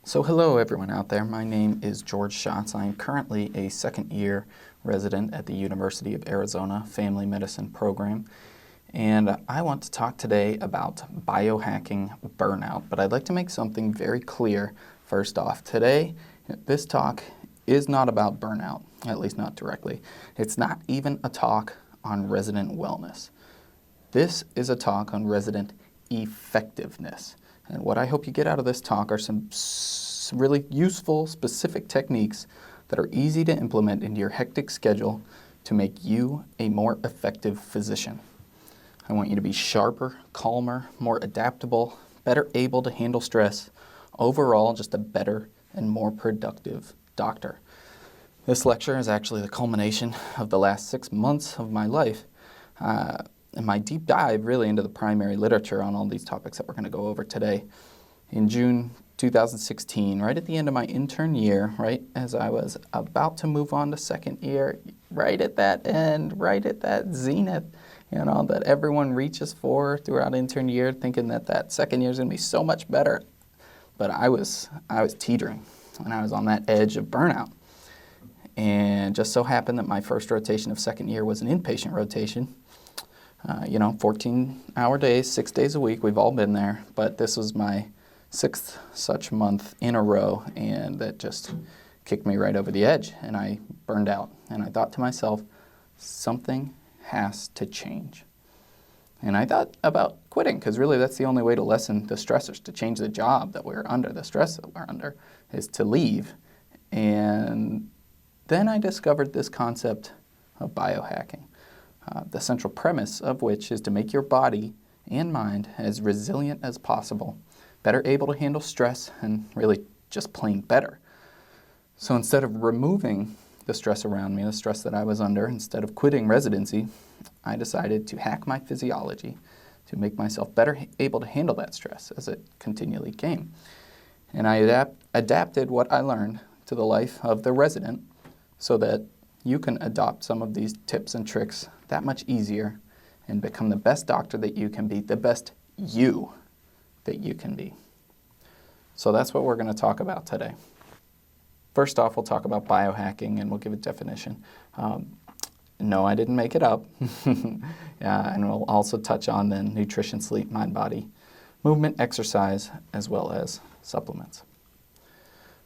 So hello everyone out there, my name is George Schatz. I am currently a second year resident at the University of Arizona Family Medicine program, and I want to talk today about biohacking burnout. But I'd like to make something very clear first off. Today, this talk is not about burnout, at least not directly. It's not even a talk on resident wellness. This is a talk on resident effectiveness. And what I hope you get out of this talk are some really useful, specific techniques that are easy to implement into your hectic schedule to make you a more effective physician. I want you to be sharper, calmer, more adaptable, better able to handle stress, overall just a better and more productive doctor. This lecture is actually the culmination of the last 6 months of my life. And my deep dive really into the primary literature on all these topics that we're going to go over today. In June 2016, right at the end of my intern year, right as I was about to move on to second year, right at that end, right at that zenith, that everyone reaches for throughout intern year, thinking that second year is going to be so much better. But I was teetering, and I was on that edge of burnout. And just so happened that my first rotation of second year was an inpatient rotation. 14-hour days, 6 days a week. We've all been there, but this was my 6th such month in a row, and that just kicked me right over the edge, and I burned out. And I thought to myself, something has to change. And I thought about quitting, because really that's the only way to lessen the stressors, to change the job that we're under, the stress that we're under, is to leave. And then I discovered this concept of biohacking. The central premise of which is to make your body and mind as resilient as possible, better able to handle stress, and really just plain better. So instead of removing the stress around me, the stress that I was under, instead of quitting residency, I decided to hack my physiology to make myself better able to handle that stress as it continually came. And I adapted what I learned to the life of the resident so that you can adopt some of these tips and tricks that much easier and become the best doctor that you can be, the best you that you can be. So that's what we're going to talk about today. First off, we'll talk about biohacking and we'll give a definition. No, I didn't make it up. And we'll also touch on then nutrition, sleep, mind, body, movement, exercise, as well as supplements.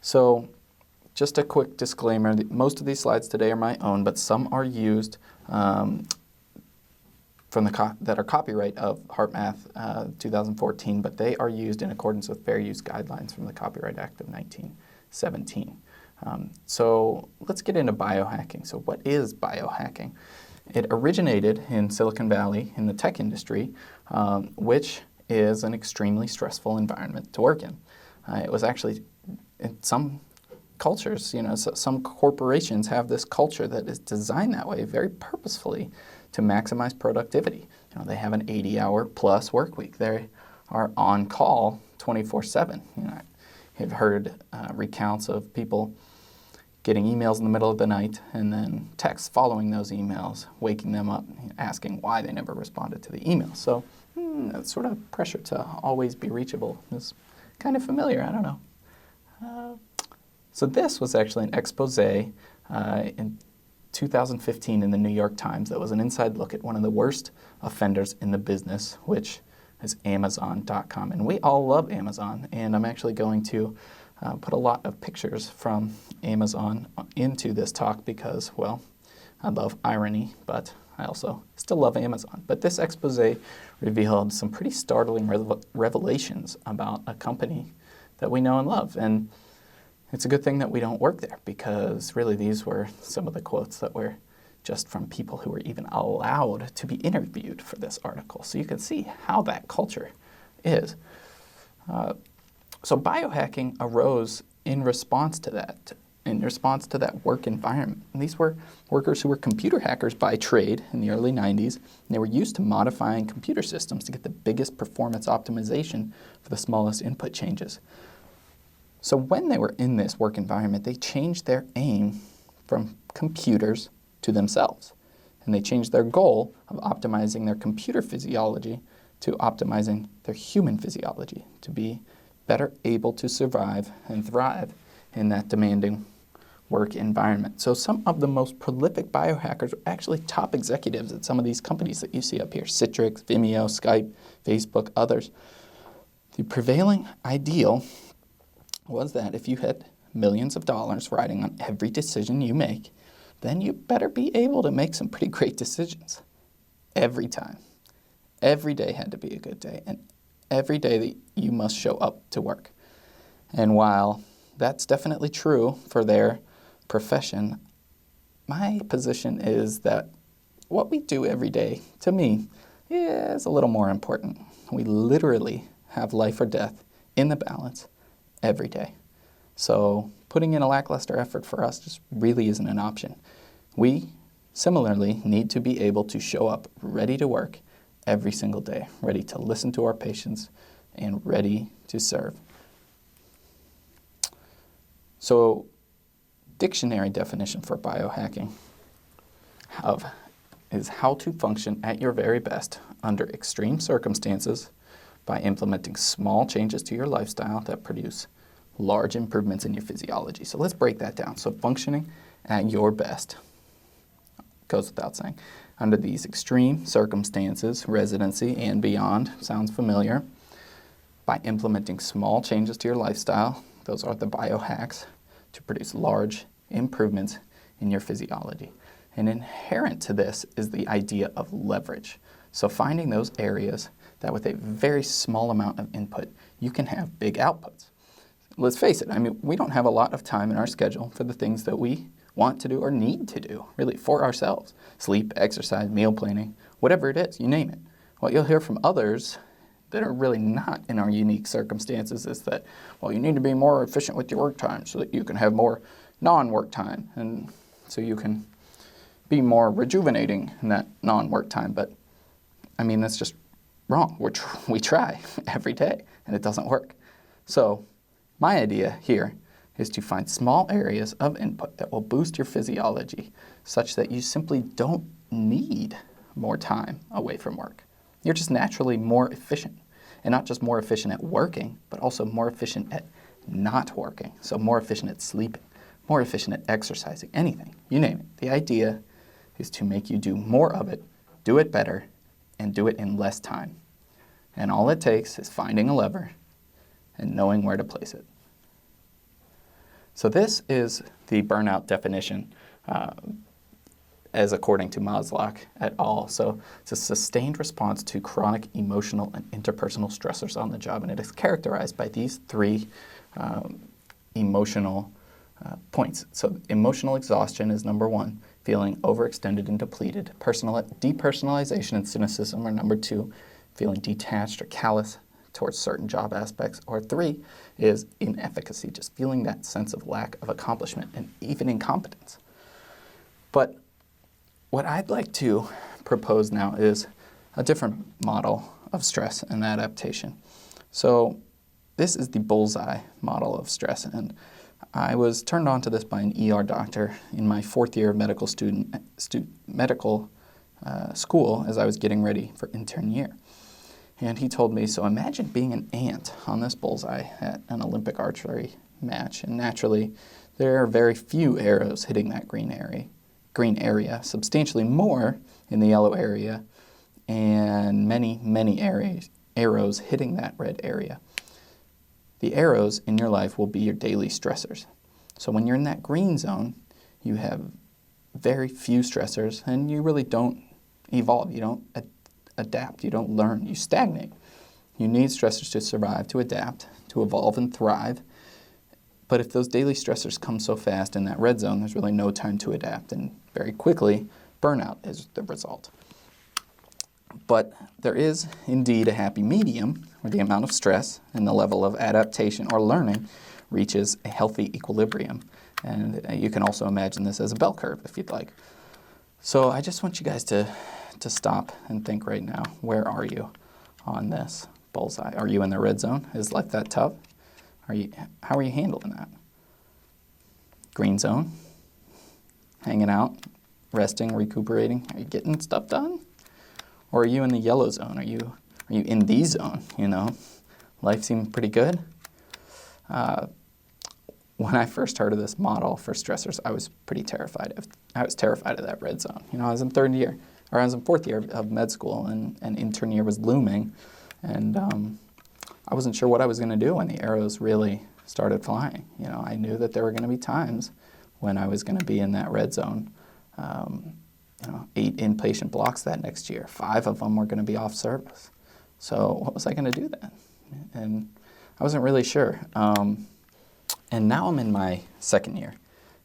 So just a quick disclaimer, most of these slides today are my own, but some are used that are copyright of HeartMath 2014, but they are used in accordance with Fair Use Guidelines from the Copyright Act of 1917. So let's get into biohacking. So what is biohacking? It originated in Silicon Valley in the tech industry, which is an extremely stressful environment to work in. It was actually, in some cultures, some corporations have this culture that is designed that way very purposefully to maximize productivity. They have an 80-hour plus work week. They are on call 24/7. I've heard recounts of people getting emails in the middle of the night and then texts following those emails, waking them up, asking why they never responded to the email. So that sort of pressure to always be reachable is kind of familiar. I don't know. So this was actually an expose in 2015 in the New York Times that was an inside look at one of the worst offenders in the business, which is Amazon.com. And we all love Amazon, and I'm actually going to put a lot of pictures from Amazon into this talk because, well, I love irony, but I also still love Amazon. But this expose revealed some pretty startling revelations about a company that we know and love. And it's a good thing that we don't work there, because really these were some of the quotes that were just from people who were even allowed to be interviewed for this article. So you can see how that culture is. So biohacking arose in response to that work environment. And these were workers who were computer hackers by trade in the early 90s, and they were used to modifying computer systems to get the biggest performance optimization for the smallest input changes. So when they were in this work environment, they changed their aim from computers to themselves. And they changed their goal of optimizing their computer physiology to optimizing their human physiology, to be better able to survive and thrive in that demanding work environment. So some of the most prolific biohackers are actually top executives at some of these companies that you see up here: Citrix, Vimeo, Skype, Facebook, others. The prevailing ideal was that if you had millions of dollars riding on every decision you make, then you better be able to make some pretty great decisions every time. Every day had to be a good day, and every day that you must show up to work. And while that's definitely true for their profession, my position is that what we do every day, to me, is a little more important. We literally have life or death in the balance every day. So putting in a lackluster effort for us just really isn't an option. We similarly need to be able to show up ready to work every single day, ready to listen to our patients and ready to serve. So, dictionary definition for biohacking is how to function at your very best under extreme circumstances by implementing small changes to your lifestyle that produce large improvements in your physiology. So let's break that down. So functioning at your best goes without saying. Under these extreme circumstances, residency and beyond sounds familiar. By implementing small changes to your lifestyle, those are the biohacks, to produce large improvements in your physiology. And inherent to this is the idea of leverage. So finding those areas that with a very small amount of input, you can have big outputs. Let's face it, we don't have a lot of time in our schedule for the things that we want to do or need to do, really, for ourselves. Sleep, exercise, meal planning, whatever it is, you name it. What you'll hear from others that are really not in our unique circumstances is that, well, you need to be more efficient with your work time so that you can have more non-work time, and so you can be more rejuvenating in that non-work time. But, that's just wrong. We try every day, and it doesn't work. So my idea here is to find small areas of input that will boost your physiology such that you simply don't need more time away from work. You're just naturally more efficient, and not just more efficient at working, but also more efficient at not working. So more efficient at sleeping, more efficient at exercising, anything, you name it. The idea is to make you do more of it, do it better, and do it in less time. And all it takes is finding a lever and knowing where to place it. So this is the burnout definition as according to Maslow et al. So it's a sustained response to chronic emotional and interpersonal stressors on the job, and it is characterized by these three emotional points. So emotional exhaustion is number one, feeling overextended and depleted. Depersonalization and cynicism are number two, feeling detached or callous towards certain job aspects. Or three is inefficacy, just feeling that sense of lack of accomplishment and even incompetence. But what I'd like to propose now is a different model of stress and adaptation. So this is the bullseye model of stress, and I was turned on to this by an ER doctor in my fourth year of medical school as I was getting ready for intern year. And he told me, so imagine being an ant on this bullseye at an Olympic archery match, and naturally there are very few arrows hitting that green area, substantially more in the yellow area, and many arrows hitting that red area. The arrows in your life will be your daily stressors. So when you're in that green zone, you have very few stressors, and you really don't evolve. You don't adapt. You don't learn. You stagnate. You need stressors to survive, to adapt, to evolve and thrive. But if those daily stressors come so fast in that red zone, there's really no time to adapt, and very quickly, burnout is the result. But there is indeed a happy medium where the amount of stress and the level of adaptation or learning reaches a healthy equilibrium. And you can also imagine this as a bell curve if you'd like. So I just want you guys to stop and think right now, where are you on this bullseye? Are you in the red zone? Is life that tough? How are you handling that? Green zone? Hanging out? Resting? Recuperating? Are you getting stuff done? Or are you in the yellow zone? Are you in the zone, Life seems pretty good? When I first heard of this model for stressors, I was pretty terrified. I was terrified of that red zone. I was in fourth year of med school, and intern year was looming, and I wasn't sure what I was going to do when the arrows really started flying. I knew that there were going to be times when I was going to be in that red zone. 8 inpatient blocks that next year. 5 of them were going to be off service. So what was I going to do then? And I wasn't really sure. And now I'm in my second year.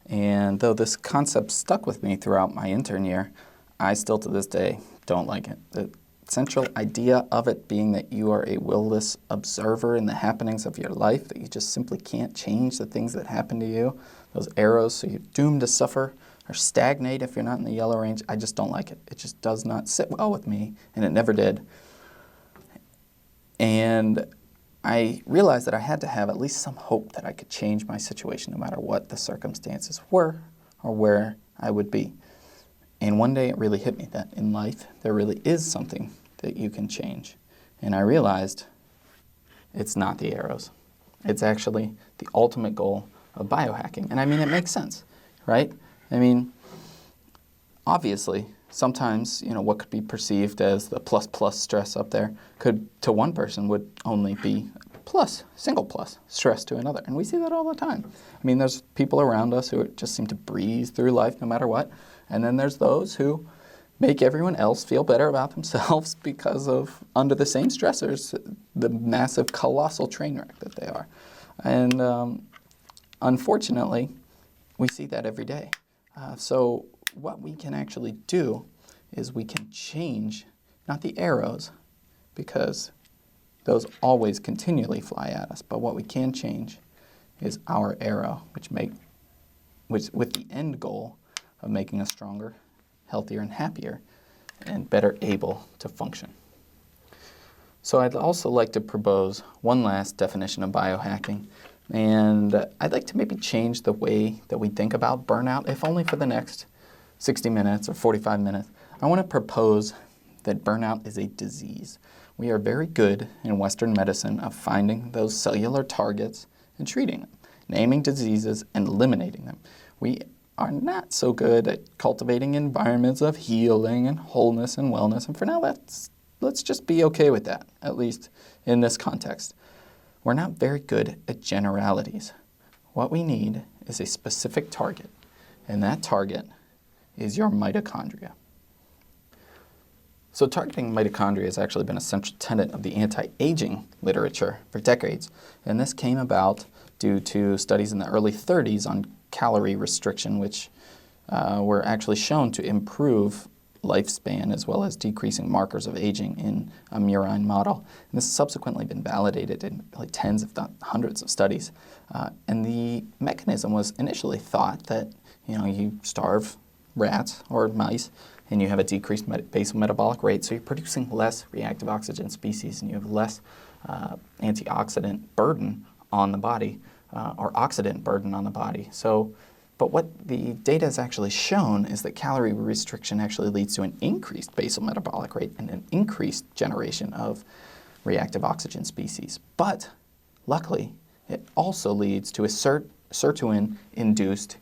And though this concept stuck with me throughout my intern year, I still to this day don't like it. The central idea of it being that you are a will-less observer in the happenings of your life, that you just simply can't change the things that happen to you, those arrows, so you're doomed to suffer or stagnate if you're not in the yellow range, I just don't like it. It just does not sit well with me, and it never did. And I realized that I had to have at least some hope that I could change my situation no matter what the circumstances were or where I would be. And one day it really hit me that in life there really is something that you can change. And I realized it's not the arrows. It's actually the ultimate goal of biohacking. And I mean, it makes sense, right? I mean, obviously, sometimes, what could be perceived as the plus stress up there could, to one person, would only be single plus stress to another. And we see that all the time. I mean, there's people around us who just seem to breeze through life no matter what. And then there's those who make everyone else feel better about themselves because of, under the same stressors, the massive, colossal train wreck that they are. And unfortunately, we see that every day. So what we can actually do is we can change, not the arrows, because those always continually fly at us, but what we can change is our arrow, which with the end goal of making us stronger, healthier, and happier, and better able to function. So I'd also like to propose one last definition of biohacking, and I'd like to maybe change the way that we think about burnout, if only for the next 60 minutes or 45 minutes. I want to propose that burnout is a disease. We are very good in Western medicine of finding those cellular targets and treating them, naming diseases and eliminating them. We are not so good at cultivating environments of healing and wholeness and wellness, and for now, let's just be okay with that, at least in this context. We're not very good at generalities. What we need is a specific target, and that target is your mitochondria. So targeting mitochondria has actually been a central tenet of the anti-aging literature for decades, and this came about due to studies in the early 30s on calorie restriction, which were actually shown to improve lifespan as well as decreasing markers of aging in a murine model. And this has subsequently been validated in like tens, if not hundreds of studies. And the mechanism was initially thought that, you starve rats or mice and you have a decreased basal metabolic rate, so you're producing less reactive oxygen species and you have less antioxidant burden on the body or oxidant burden on the body. But what the data has actually shown is that calorie restriction actually leads to an increased basal metabolic rate and an increased generation of reactive oxygen species. But luckily, it also leads to a sirtuin-induced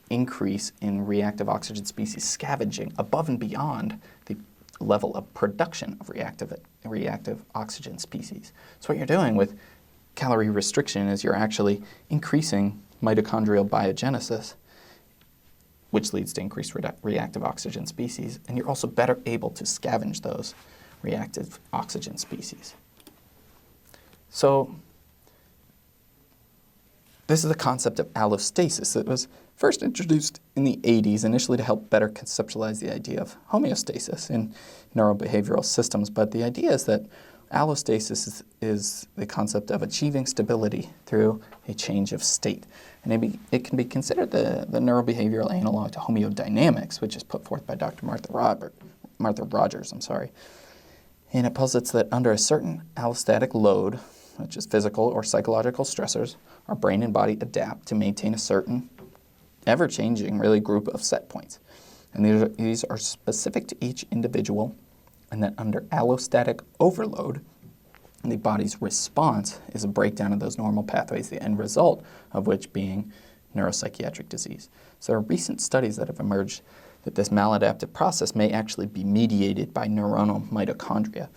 increase in reactive oxygen species scavenging above and beyond the level of production of reactive oxygen species. So what you're doing with calorie restriction is you're actually increasing mitochondrial biogenesis, which leads to increased reactive oxygen species, and you're also better able to scavenge those reactive oxygen species. So this is the concept of allostasis. It was first introduced in the 80s, initially to help better conceptualize the idea of homeostasis in neurobehavioral systems, but the idea is that allostasis is the concept of achieving stability through a change of state. And it can be considered the neurobehavioral analog to homeodynamics, which is put forth by Dr. Martha Rogers. And it posits that under a certain allostatic load, which is physical or psychological stressors, our brain and body adapt to maintain a certain ever-changing group of set points. And these are specific to each individual, and that under allostatic overload, The body's response is a breakdown of those normal pathways, the end result of which being neuropsychiatric disease. So there are recent studies that have emerged that this maladaptive process may actually be mediated by neuronal mitochondria.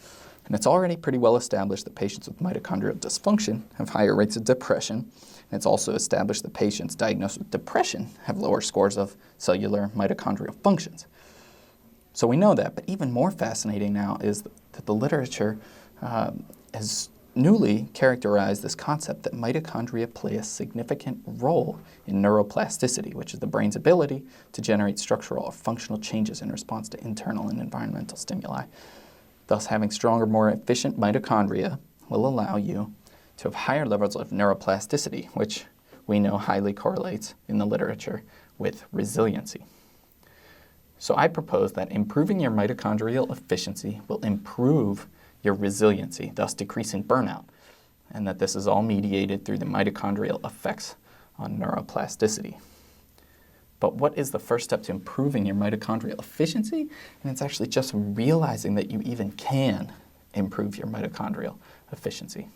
And it's already pretty well established that patients with mitochondrial dysfunction have higher rates of depression. And it's also established that patients diagnosed with depression have lower scores of cellular mitochondrial functions. So we know that, but even more fascinating now is that the literature has newly characterized this concept that mitochondria play a significant role in neuroplasticity, which is the brain's ability to generate structural or functional changes in response to internal and environmental stimuli. Thus, having stronger, more efficient mitochondria will allow you to have higher levels of neuroplasticity, which we know highly correlates in the literature with resiliency. So I propose that improving your mitochondrial efficiency will improve your resiliency, thus decreasing burnout, and that this is all mediated through the mitochondrial effects on neuroplasticity. But what is the first step to improving your mitochondrial efficiency? And it's actually just realizing that you even can improve your mitochondrial efficiency.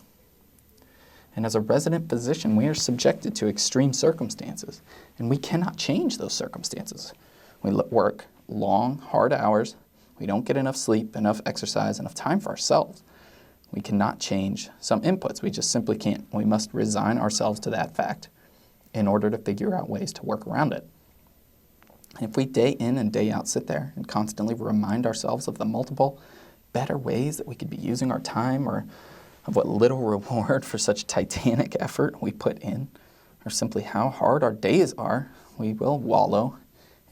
And as a resident physician, we are subjected to extreme circumstances, and we cannot change those circumstances. We work long, hard hours. We don't get enough sleep, enough exercise, enough time for ourselves. We cannot change some inputs. We just simply can't. We must resign ourselves to that fact in order to figure out ways to work around it. And if we day in and day out sit there and constantly remind ourselves of the multiple better ways that we could be using our time, or of what little reward for such titanic effort we put in, or simply how hard our days are, we will wallow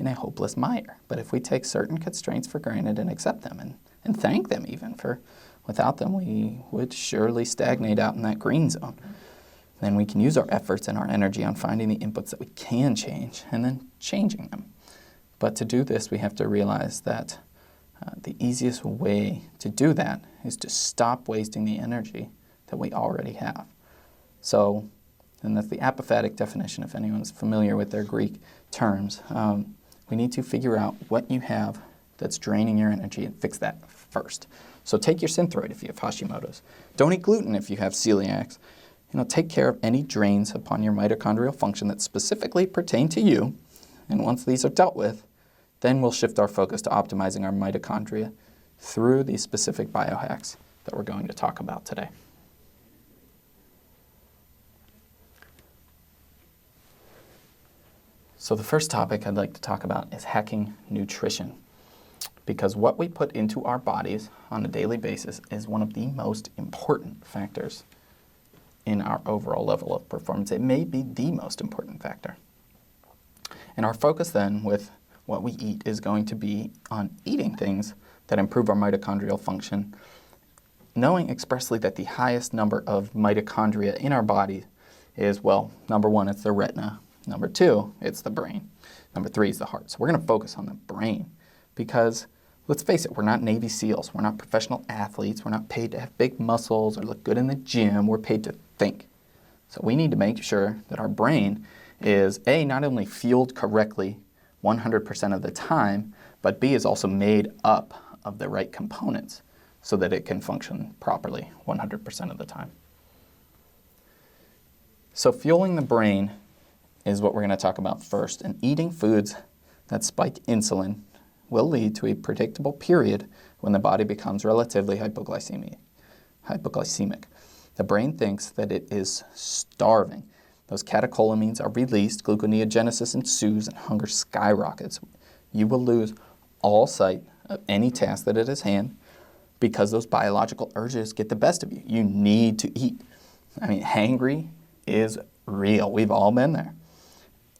in a hopeless mire. But if we take certain constraints for granted and accept them and thank them even, for without them we would surely stagnate out in that green zone, then we can use our efforts and our energy on finding the inputs that we can change and then changing them. But to do this, we have to realize that the easiest way to do that is to stop wasting the energy that we already have. So, and that's the apophatic definition, if anyone's familiar with their Greek terms. We need to figure out what you have that's draining your energy and fix that first. So take your synthroid if you have Hashimoto's. Don't eat gluten if you have celiacs. Take care of any drains upon your mitochondrial function that specifically pertain to you. And once these are dealt with, then we'll shift our focus to optimizing our mitochondria through these specific biohacks that we're going to talk about today. So the first topic I'd like to talk about is hacking nutrition, because what we put into our bodies on a daily basis is one of the most important factors in our overall level of performance. It may be the most important factor. And our focus then with what we eat is going to be on eating things that improve our mitochondrial function, knowing expressly that the highest number of mitochondria in our body is, well, number one, it's the retina. Number two, it's the brain. Number three is the heart. So we're going to focus on the brain because, let's face it, we're not Navy SEALs. We're not professional athletes. We're not paid to have big muscles or look good in the gym. We're paid to think. So we need to make sure that our brain is, A, not only fueled correctly 100% of the time, but B, is also made up of the right components so that it can function properly 100% of the time. So fueling the brain is what we're going to talk about first. And eating foods that spike insulin will lead to a predictable period when the body becomes relatively hypoglycemic. The brain thinks that it is starving. Those catecholamines are released, gluconeogenesis ensues, and hunger skyrockets. You will lose all sight of any task that is at hand because those biological urges get the best of you. You need to eat. Hangry is real. We've all been there.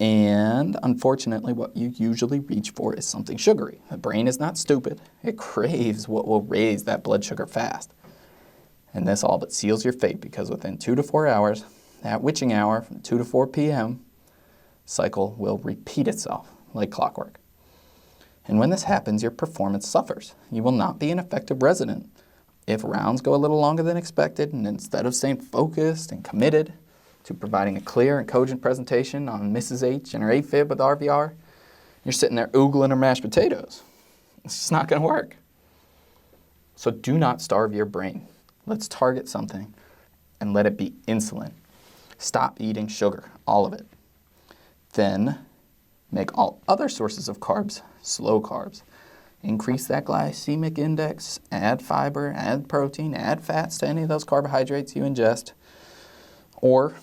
And unfortunately, what you usually reach for is something sugary. The brain is not stupid. It craves what will raise that blood sugar fast. And this all but seals your fate, because within 2 to 4 hours, that witching hour from 2 to 4 p.m. cycle will repeat itself like clockwork. And when this happens, your performance suffers. You will not be an effective resident. If rounds go a little longer than expected, and instead of staying focused and committed to providing a clear and cogent presentation on Mrs. H and her AFib with RVR, you're sitting there oogling her mashed potatoes. It's just not going to work. So do not starve your brain. let's target something and let it be insulin. Stop eating sugar, all of it. Then make all other sources of carbs slow carbs. Increase that glycemic index, add fiber, add protein, add fats to any of those carbohydrates you ingest. Or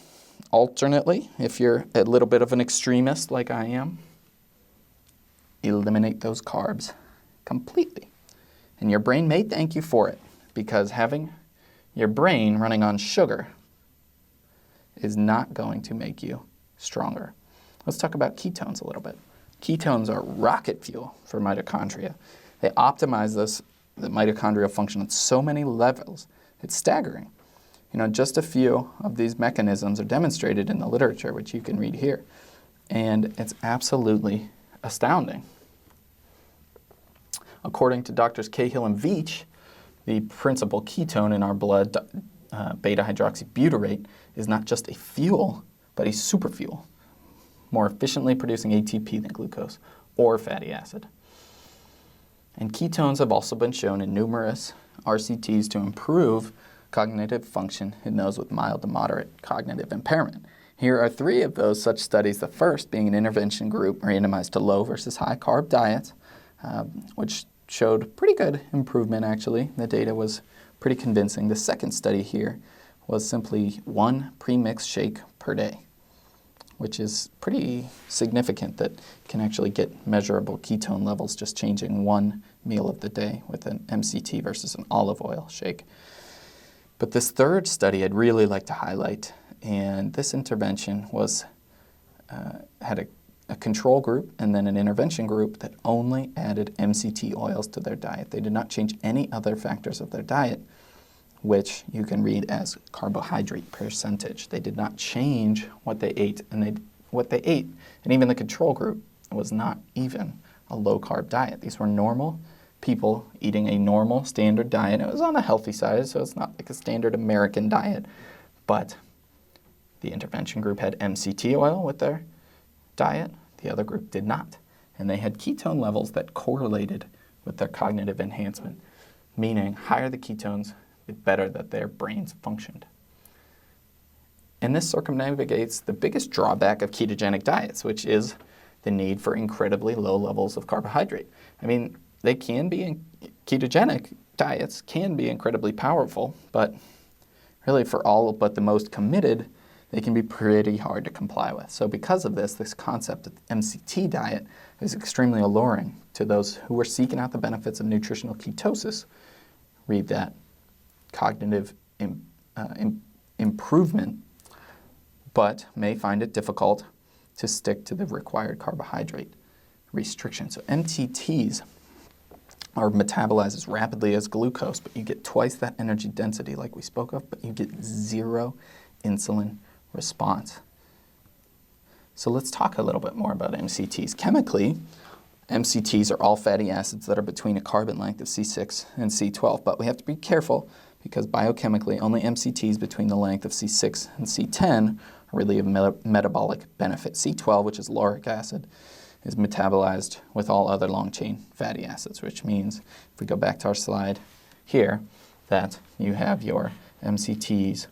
alternately, if you're a little bit of an extremist like I am, eliminate those carbs completely. And your brain may thank you for it, because having your brain running on sugar is not going to make you stronger. Let's talk about ketones a little bit. Ketones are rocket fuel for mitochondria. They optimize the mitochondrial function on so many levels. It's staggering. Just a few of these mechanisms are demonstrated in the literature, which you can read here. And it's absolutely astounding. According to Drs. Cahill and Veach, the principal ketone in our blood, beta-hydroxybutyrate, is not just a fuel, but a superfuel, more efficiently producing ATP than glucose or fatty acid. And ketones have also been shown in numerous RCTs to improve cognitive function in those with mild to moderate cognitive impairment. Here are 3 of those such studies, the first being an intervention group randomized to low versus high carb diets, which showed pretty good improvement actually. The data was pretty convincing. The second study here was simply 1 premixed shake per day, which is pretty significant that you can actually get measurable ketone levels just changing 1 meal of the day with an MCT versus an olive oil shake. But this third study I'd really like to highlight, and this intervention had a control group and then an intervention group that only added MCT oils to their diet. They did not change any other factors of their diet, which you can read as carbohydrate percentage. They did not change what they ate, and even the control group was not even a low-carb diet. These were normal people eating a normal standard diet. It was on the healthy side, so it's not like a standard American diet, but the intervention group had MCT oil with their diet. The other group did not, and they had ketone levels that correlated with their cognitive enhancement, meaning higher the ketones, the better that their brains functioned. And this circumnavigates the biggest drawback of ketogenic diets, which is the need for incredibly low levels of carbohydrate. Ketogenic diets can be incredibly powerful, but really for all but the most committed, they can be pretty hard to comply with. So because of this concept of MCT diet is extremely alluring to those who are seeking out the benefits of nutritional ketosis. Read that. Cognitive improvement, but may find it difficult to stick to the required carbohydrate restriction. So MTTs are metabolized as rapidly as glucose, but you get twice that energy density like we spoke of, but you get 0 insulin response. So let's talk a little bit more about MCTs. Chemically, MCTs are all fatty acids that are between a carbon length of C6 and C12, but we have to be careful because biochemically only MCTs between the length of C6 and C10 are really of metabolic benefit. C12, which is lauric acid, is metabolized with all other long-chain fatty acids, which means, if we go back to our slide here, that you have your MCTs,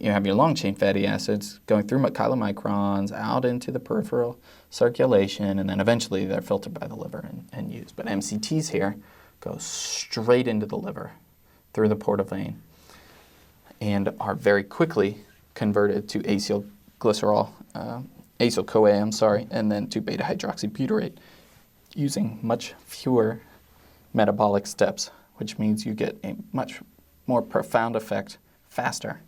you have your long-chain fatty acids going through chylomicrons out into the peripheral circulation, and then eventually they're filtered by the liver and used. But MCTs here go straight into the liver through the portal vein and are very quickly converted to acyl-CoA, and then to beta-hydroxybutyrate using much fewer metabolic steps, which means you get a much more profound effect faster.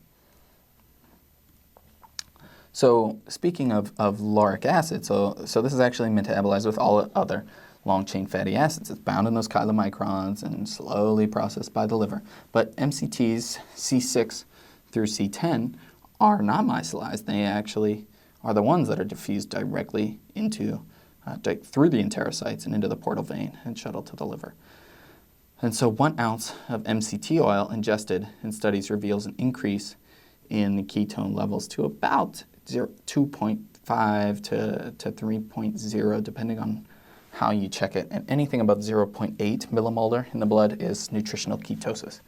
So speaking of lauric acid, so this is actually metabolized with all other long-chain fatty acids. It's bound in those chylomicrons and slowly processed by the liver. But MCTs C6 through C10 are not micellized. They actually are the ones that are diffused directly into, through the enterocytes and into the portal vein and shuttled to the liver. And so 1 ounce of MCT oil ingested in studies reveals an increase in the ketone levels to about 2.5 to 3.0, depending on how you check it. And anything above 0.8 millimolar in the blood is nutritional ketosis.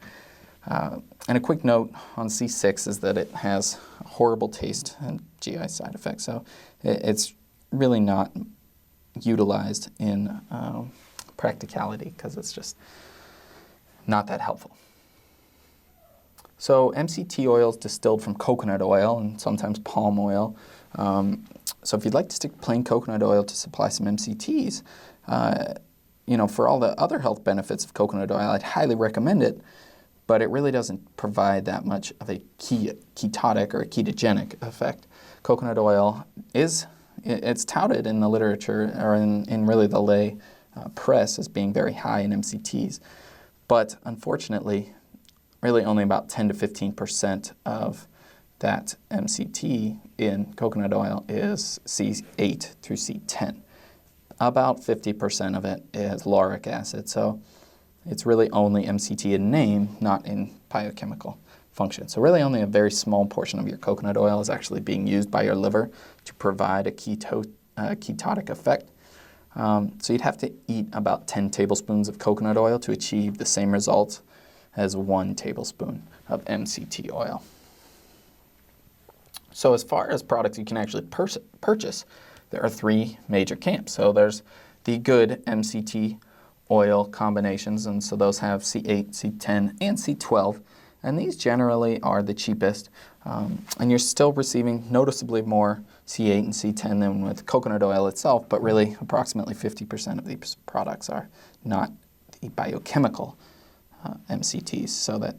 And a quick note on C6 is that it has a horrible taste and GI side effects, so it's really not utilized in practicality because it's just not that helpful. So MCT oil is distilled from coconut oil and sometimes palm oil. So if you'd like to stick plain coconut oil to supply some MCTs, for all the other health benefits of coconut oil, I'd highly recommend it, but it really doesn't provide that much of a ketotic or a ketogenic effect. Coconut oil it's touted in the literature or in really the lay press as being very high in MCTs, but unfortunately, really only about 10 to 15% of that MCT in coconut oil is C8 through C10. About 50% of it is lauric acid, so it's really only MCT in name, not in biochemical function. So really only a very small portion of your coconut oil is actually being used by your liver to provide a ketotic effect. So you'd have to eat about 10 tablespoons of coconut oil to achieve the same results as 1 tablespoon of MCT oil. So as far as products you can actually purchase, there are 3 major camps. So there's the good MCT oil combinations, and so those have C8, C10, and C12, and these generally are the cheapest, and you're still receiving noticeably more C8 and C10 than with coconut oil itself, but really approximately 50% of these products are not the biochemical MCTs, so that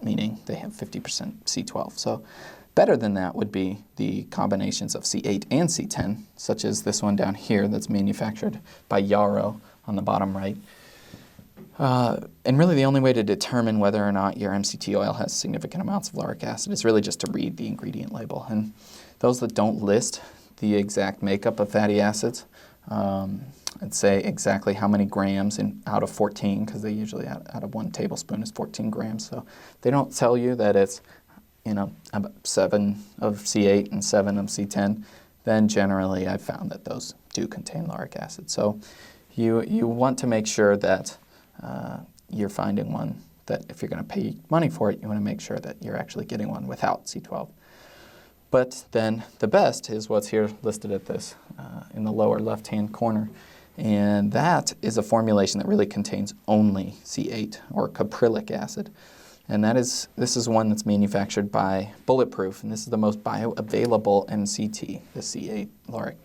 meaning they have 50% C12. So better than that would be the combinations of C8 and C10, such as this one down here that's manufactured by Yarrow on the bottom right. And really the only way to determine whether or not your MCT oil has significant amounts of lauric acid is really just to read the ingredient label. And those that don't list the exact makeup of fatty acids and say exactly how many grams out of 14, because they usually out of 1 tablespoon is 14 grams. So they don't tell you that it's about 7 of C8 and 7 of C10, then generally I've found that those do contain lauric acid. So you want to make sure that you're finding one that if you're going to pay money for it, you want to make sure that you're actually getting one without C12. But then the best is what's here listed at this in the lower left-hand corner. And that is a formulation that really contains only C8 or caprylic acid. And this is one that's manufactured by Bulletproof, and this is the most bioavailable MCT, the C8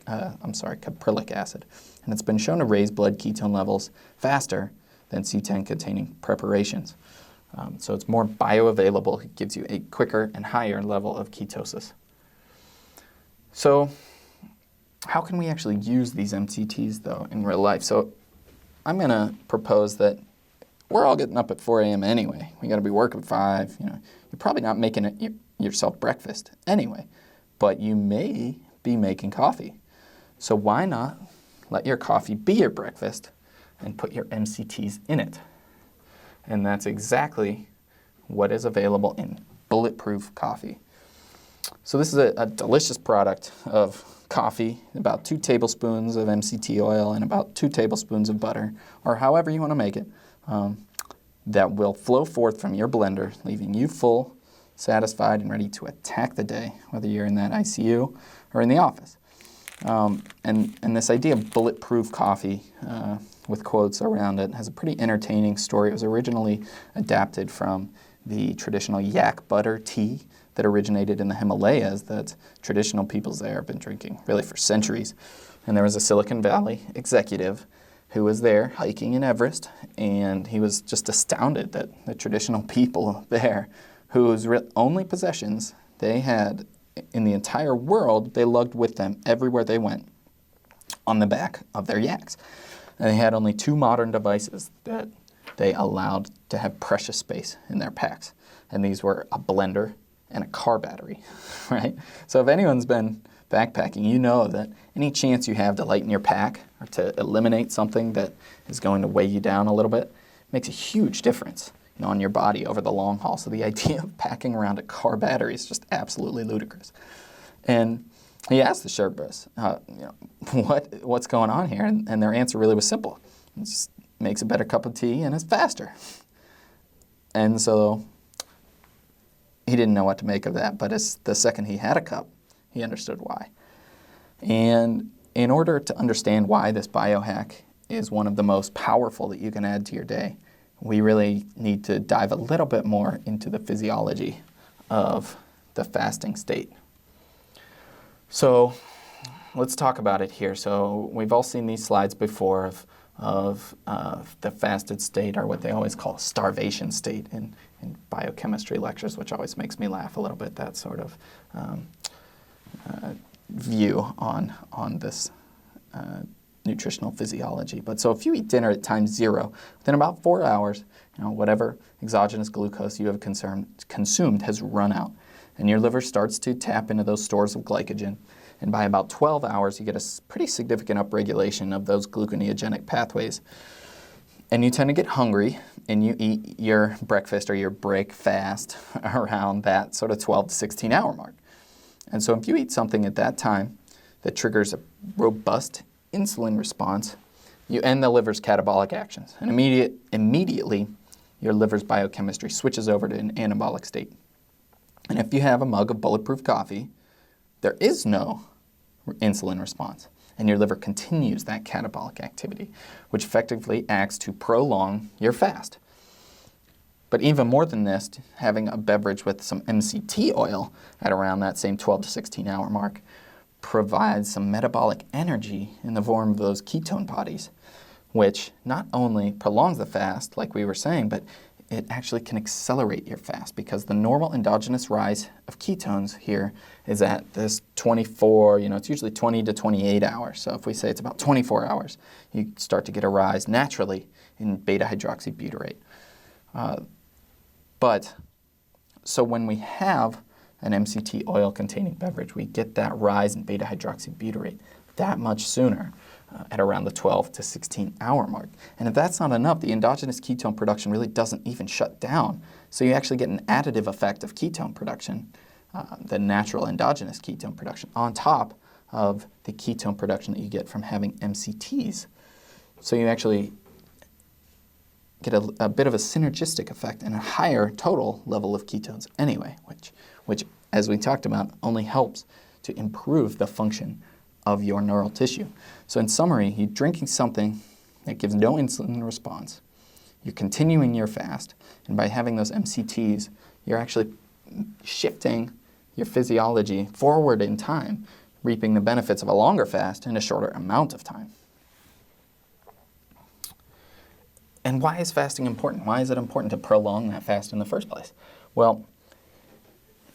caprylic acid. And it's been shown to raise blood ketone levels faster than C10 containing preparations. So it's more bioavailable. It gives you a quicker and higher level of ketosis. So how can we actually use these MCTs, though, in real life? So I'm going to propose that we're all getting up at 4 a.m. anyway. We got to be working at 5. You're probably not making it yourself breakfast anyway, but you may be making coffee. So why not let your coffee be your breakfast and put your MCTs in it? And that's exactly what is available in Bulletproof coffee. So this is a delicious product of coffee, about 2 tablespoons of MCT oil and about 2 tablespoons of butter, or however you want to make it, that will flow forth from your blender, leaving you full, satisfied, and ready to attack the day, whether you're in that ICU or in the office. And this idea of bulletproof coffee with quotes around it has a pretty entertaining story. It was originally adapted from the traditional yak butter tea that originated in the Himalayas that traditional peoples there have been drinking really for centuries. And there was a Silicon Valley executive who was there hiking in Everest, and he was just astounded that the traditional people there, whose only possessions they had in the entire world, they lugged with them everywhere they went on the back of their yaks. And they had only 2 modern devices that they allowed to have precious space in their packs. And these were a blender and a car battery, right? So if anyone's been backpacking, you know that any chance you have to lighten your pack or to eliminate something that is going to weigh you down a little bit makes a huge difference, on your body over the long haul. So the idea of packing around a car battery is just absolutely ludicrous. And he asked the Sherpas, what's going on here? And their answer really was simple. It just makes a better cup of tea and it's faster. And so he didn't know what to make of that, but as the second he had a cup, he understood why. And in order to understand why this biohack is one of the most powerful that you can add to your day, we really need to dive a little bit more into the physiology of the fasting state. So let's talk about it here. So we've all seen these slides before of the fasted state, or what they always call a starvation state in biochemistry lectures, which always makes me laugh a little bit, that sort of view on this nutritional physiology. But so if you eat dinner at time 0, within about 4 hours, whatever exogenous glucose you have consumed has run out, and your liver starts to tap into those stores of glycogen. And by about 12 hours, you get a pretty significant upregulation of those gluconeogenic pathways. And you tend to get hungry, and you eat your breakfast or your break fast around that sort of 12 to 16 hour mark. And so if you eat something at that time that triggers a robust insulin response, you end the liver's catabolic actions. And immediately, your liver's biochemistry switches over to an anabolic state. And if you have a mug of bulletproof coffee, there is no insulin response, and your liver continues that catabolic activity, which effectively acts to prolong your fast. But even more than this, having a beverage with some MCT oil at around that same 12 to 16 hour mark provides some metabolic energy in the form of those ketone bodies, which not only prolongs the fast, like we were saying, but it actually can accelerate your fast, because the normal endogenous rise of ketones here is at this 24, it's usually 20 to 28 hours. So if we say it's about 24 hours, you start to get a rise naturally in beta-hydroxybutyrate. But so when we have an MCT oil containing beverage, we get that rise in beta-hydroxybutyrate that much sooner. At around the 12 to 16 hour mark. And if that's not enough, the endogenous ketone production really doesn't even shut down. So you actually get an additive effect of ketone production, the natural endogenous ketone production, on top of the ketone production that you get from having MCTs. So you actually get a bit of a synergistic effect and a higher total level of ketones anyway, which as we talked about, only helps to improve the function of your neural tissue. So in summary, you're drinking something that gives no insulin response, you're continuing your fast, and by having those MCTs, you're actually shifting your physiology forward in time, reaping the benefits of a longer fast in a shorter amount of time. And why is fasting important? Why is it important to prolong that fast in the first place? Well,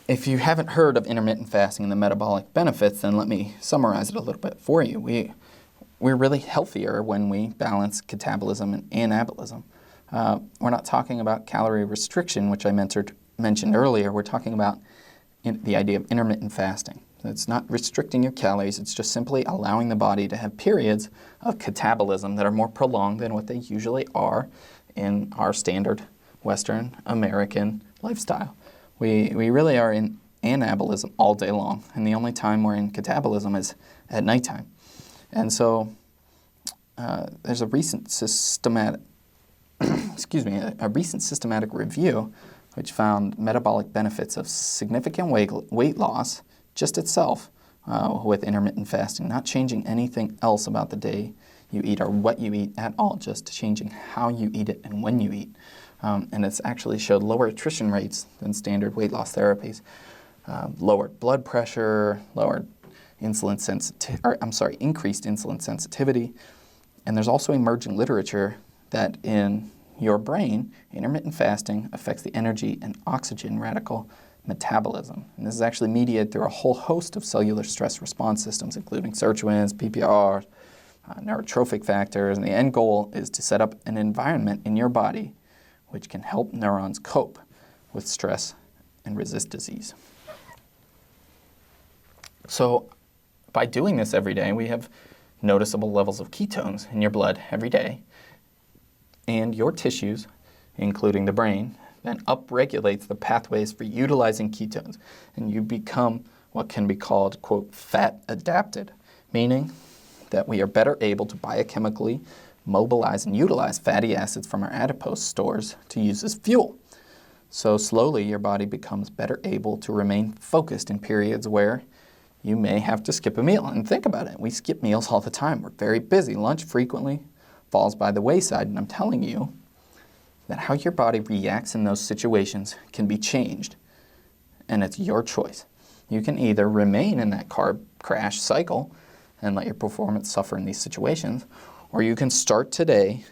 if you haven't heard of intermittent fasting and the metabolic benefits, then let me summarize it a little bit for you. We're really healthier when we balance catabolism and anabolism. We're not talking about calorie restriction, which I mentioned earlier. We're talking about the idea of intermittent fasting. It's not restricting your calories. It's just simply allowing the body to have periods of catabolism that are more prolonged than what they usually are in our standard Western American lifestyle. We really are in anabolism all day long, and the only time we're in catabolism is at nighttime. And so there's a recent systematic review which found metabolic benefits of significant weight loss just itself with intermittent fasting, not changing anything else about the day you eat or what you eat at all, just changing how you eat it and when you eat. And it's actually showed lower attrition rates than standard weight loss therapies, lowered blood pressure, increased insulin sensitivity. And there's also emerging literature that in your brain, intermittent fasting affects the energy and oxygen radical metabolism. And this is actually mediated through a whole host of cellular stress response systems, including sirtuins, PPR, neurotrophic factors. And the end goal is to set up an environment in your body which can help neurons cope with stress and resist disease. So by doing this every day, we have noticeable levels of ketones in your blood every day, and your tissues, including the brain, then upregulates the pathways for utilizing ketones, and you become what can be called, quote, fat adapted, meaning that we are better able to biochemically mobilize and utilize fatty acids from our adipose stores to use as fuel. So slowly your body becomes better able to remain focused in periods where you may have to skip a meal. And think about it, we skip meals all the time. We're very busy. Lunch frequently falls by the wayside, and I'm telling you that how your body reacts in those situations can be changed, and it's your choice. You can either remain in that carb crash cycle and let your performance suffer in these situations, or you can start today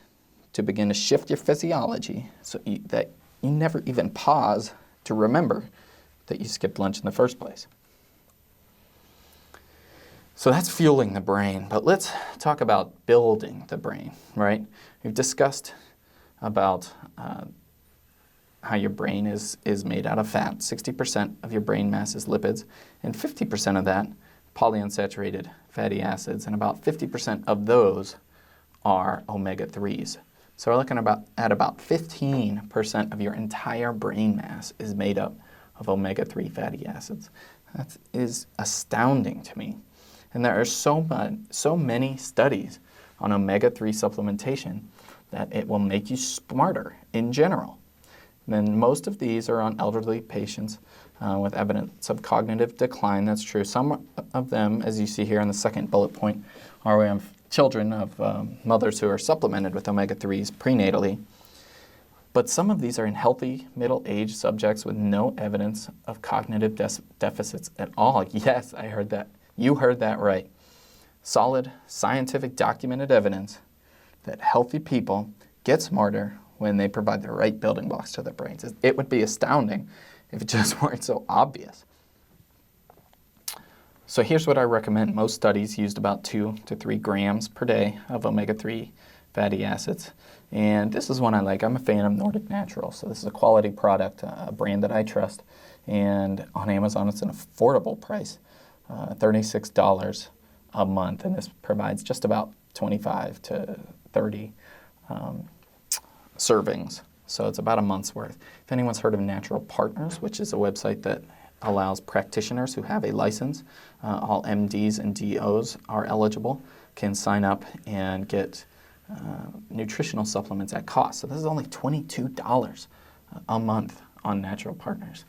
to begin to shift your physiology so that you never even pause to remember that you skipped lunch in the first place. So that's fueling the brain, but let's talk about building the brain, right? We've discussed about how your brain is made out of fat. 60% of your brain mass is lipids, and 50% of that polyunsaturated fatty acids, and about 50% of those are omega-3s. So we're looking at about 15% of your entire brain mass is made up of omega-3 fatty acids. That is astounding to me. And there are so many studies on omega-3 supplementation that it will make you smarter in general. And then most of these are on elderly patients with evidence of cognitive decline. That's true. Some of them, as you see here in the second bullet point, are of children of mothers who are supplemented with omega-3s prenatally. But some of these are in healthy middle-aged subjects with no evidence of cognitive deficits at all. Yes, I heard that. You heard that right. Solid, scientific, documented evidence that healthy people get smarter when they provide the right building blocks to their brains. It would be astounding if it just weren't so obvious. So here's what I recommend. Most studies used about 2 to 3 grams per day of omega-3 fatty acids. And this is one I like. I'm a fan of Nordic Naturals. So this is a quality product, a brand that I trust. And on Amazon, it's an affordable price, $36 a month. And this provides just about 25 to 30 servings. So it's about a month's worth. If anyone's heard of Natural Partners, which is a website that allows practitioners who have a license, all MDs and DOs are eligible, can sign up and get nutritional supplements at cost. So this is only $22 a month on Natural Partners.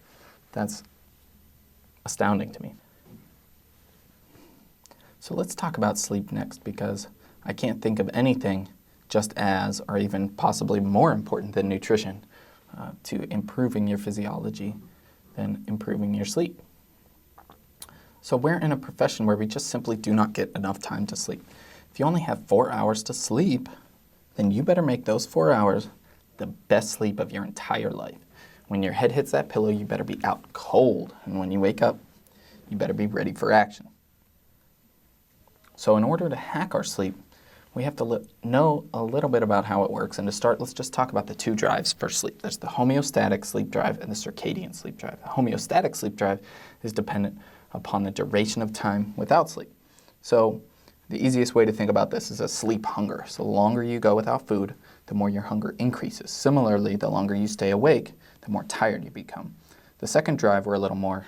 That's astounding to me. So let's talk about sleep next, because I can't think of anything just as, or even possibly more important than nutrition to improving your physiology than improving your sleep. So we're in a profession where we just simply do not get enough time to sleep. If you only have 4 hours to sleep, then you better make those 4 hours the best sleep of your entire life. When your head hits that pillow, you better be out cold. And when you wake up, you better be ready for action. So in order to hack our sleep, we have to know a little bit about how it works. And to start, let's just talk about the 2 drives for sleep. There's the homeostatic sleep drive and the circadian sleep drive. The homeostatic sleep drive is dependent upon the duration of time without sleep. So the easiest way to think about this is a sleep hunger. So the longer you go without food, the more your hunger increases. Similarly, the longer you stay awake, the more tired you become. The second drive, we're a little more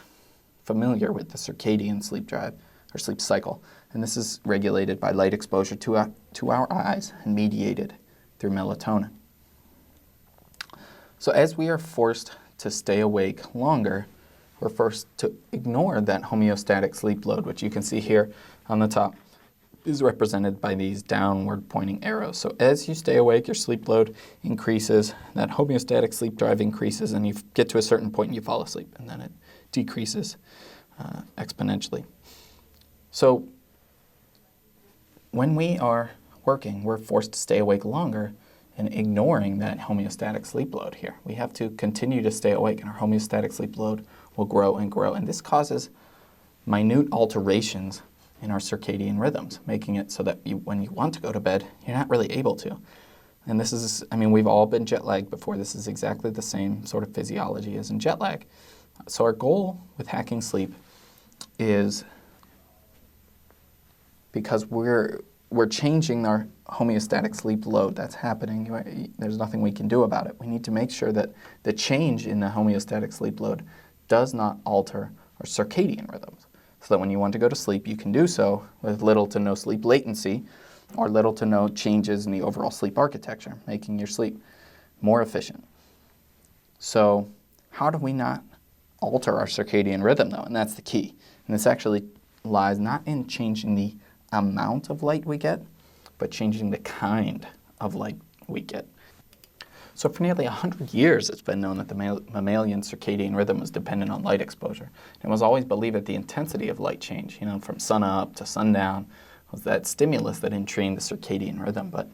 familiar with, the circadian sleep drive or sleep cycle. And this is regulated by light exposure to our eyes and mediated through melatonin. So as we are forced to stay awake longer, we're forced to ignore that homeostatic sleep load, which you can see here on the top is represented by these downward pointing arrows. So as you stay awake, your sleep load increases, that homeostatic sleep drive increases, and you get to a certain point and you fall asleep, and then it decreases exponentially. So when we are working, we're forced to stay awake longer and ignoring that homeostatic sleep load here. We have to continue to stay awake, and our homeostatic sleep load will grow and grow. And this causes minute alterations in our circadian rhythms, making it so that when you want to go to bed, you're not really able to. And this is, we've all been jet lagged before. This is exactly the same sort of physiology as in jet lag. So our goal with hacking sleep is, because we're changing our homeostatic sleep load that's happening. There's nothing we can do about it. We need to make sure that the change in the homeostatic sleep load does not alter our circadian rhythms, so that when you want to go to sleep, you can do so with little to no sleep latency or little to no changes in the overall sleep architecture, making your sleep more efficient. So How do we not alter our circadian rhythm, though? And that's the key. And this actually lies not in changing the amount of light we get, but changing the kind of light we get. So for nearly 100 years, it's been known that the mammalian circadian rhythm was dependent on light exposure. And it was always believed that the intensity of light change, from sun up to sundown, was that stimulus that entrained the circadian rhythm. But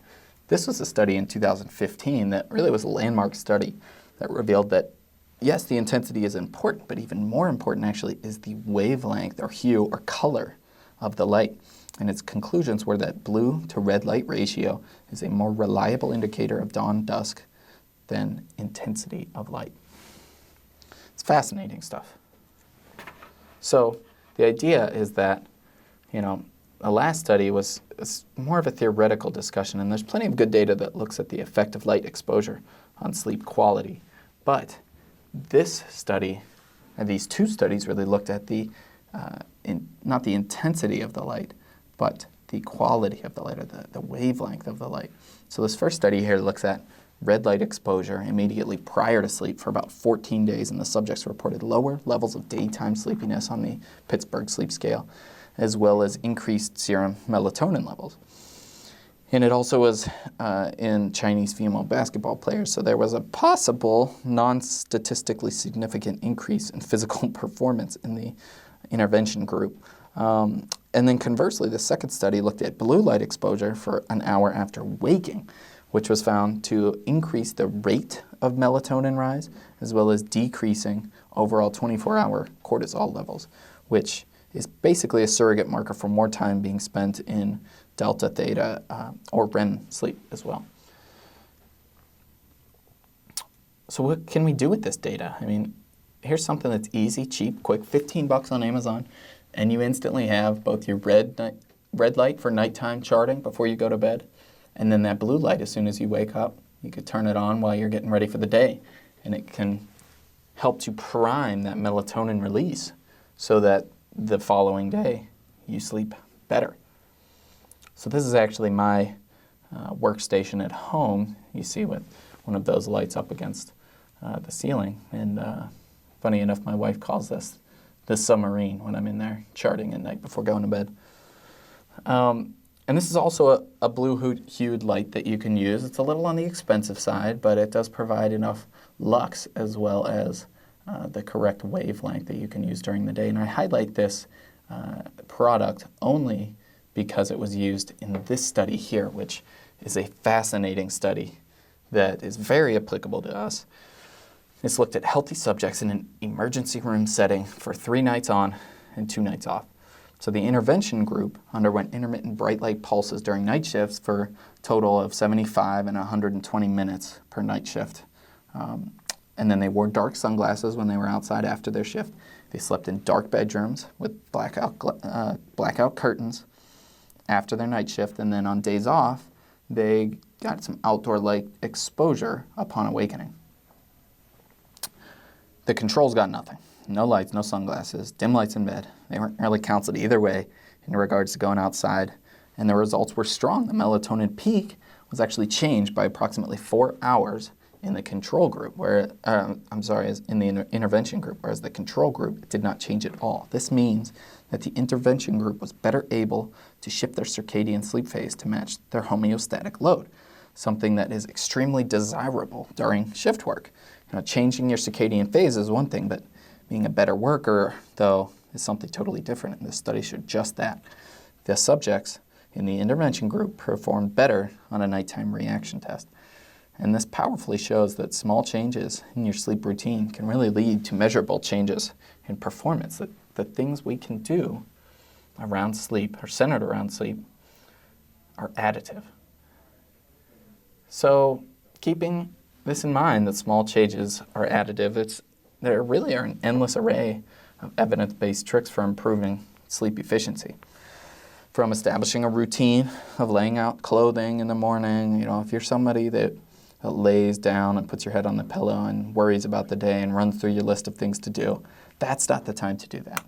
this was a study in 2015 that really was a landmark study that revealed that, yes, the intensity is important, but even more important actually is the wavelength or hue or color of the light. And its conclusions were that blue to red light ratio is a more reliable indicator of dawn-dusk than intensity of light. It's fascinating stuff. So the idea is that, the last study was more of a theoretical discussion, and there's plenty of good data that looks at the effect of light exposure on sleep quality. But this study, and these two studies really looked at not the intensity of the light, but the quality of the light, or the wavelength of the light. So this first study here looks at red light exposure immediately prior to sleep for about 14 days, and the subjects reported lower levels of daytime sleepiness on the Pittsburgh Sleep Scale, as well as increased serum melatonin levels. And it also was in Chinese female basketball players, so there was a possible non-statistically significant increase in physical performance in the intervention group. And then conversely, the second study looked at blue light exposure for an hour after waking, which was found to increase the rate of melatonin rise, as well as decreasing overall 24-hour cortisol levels, which is basically a surrogate marker for more time being spent in delta, theta, or REM sleep as well. So what can we do with this data? Here's something that's easy, cheap, quick, $15 on Amazon, and you instantly have both your red light for nighttime charting before you go to bed, and then that blue light as soon as you wake up. You could turn it on while you're getting ready for the day, and it can help to prime that melatonin release so that the following day you sleep better. So this is actually my workstation at home. You see with one of those lights up against the ceiling, and funny enough, my wife calls this the submarine when I'm in there charting at night before going to bed. And this is also a blue-hued light that you can use. It's a little on the expensive side, but it does provide enough lux as well as the correct wavelength that you can use during the day. And I highlight this product only because it was used in this study here, which is a fascinating study that is very applicable to us. It's looked at healthy subjects in an emergency room setting for 3 nights on and 2 nights off. So the intervention group underwent intermittent bright light pulses during night shifts for a total of 75 and 120 minutes per night shift. And then they wore dark sunglasses when they were outside after their shift. They slept in dark bedrooms with blackout curtains after their night shift. And then on days off, they got some outdoor light exposure upon awakening. The controls got nothing. No lights, no sunglasses, dim lights in bed. They weren't really counseled either way in regards to going outside, and the results were strong. The melatonin peak was actually changed by approximately 4 hours in the control group, in the intervention group, whereas the control group did not change at all. This means that the intervention group was better able to shift their circadian sleep phase to match their homeostatic load, something that is extremely desirable during shift work. Changing your circadian phase is one thing, but being a better worker, though, is something totally different, and this study showed just that. The subjects in the intervention group performed better on a nighttime reaction test. And this powerfully shows that small changes in your sleep routine can really lead to measurable changes in performance, that the things we can do around sleep, or centered around sleep, are additive. So keeping this in mind, that small changes are additive, there really are an endless array of evidence-based tricks for improving sleep efficiency. From establishing a routine of laying out clothing in the morning, if you're somebody that lays down and puts your head on the pillow and worries about the day and runs through your list of things to do, that's not the time to do that.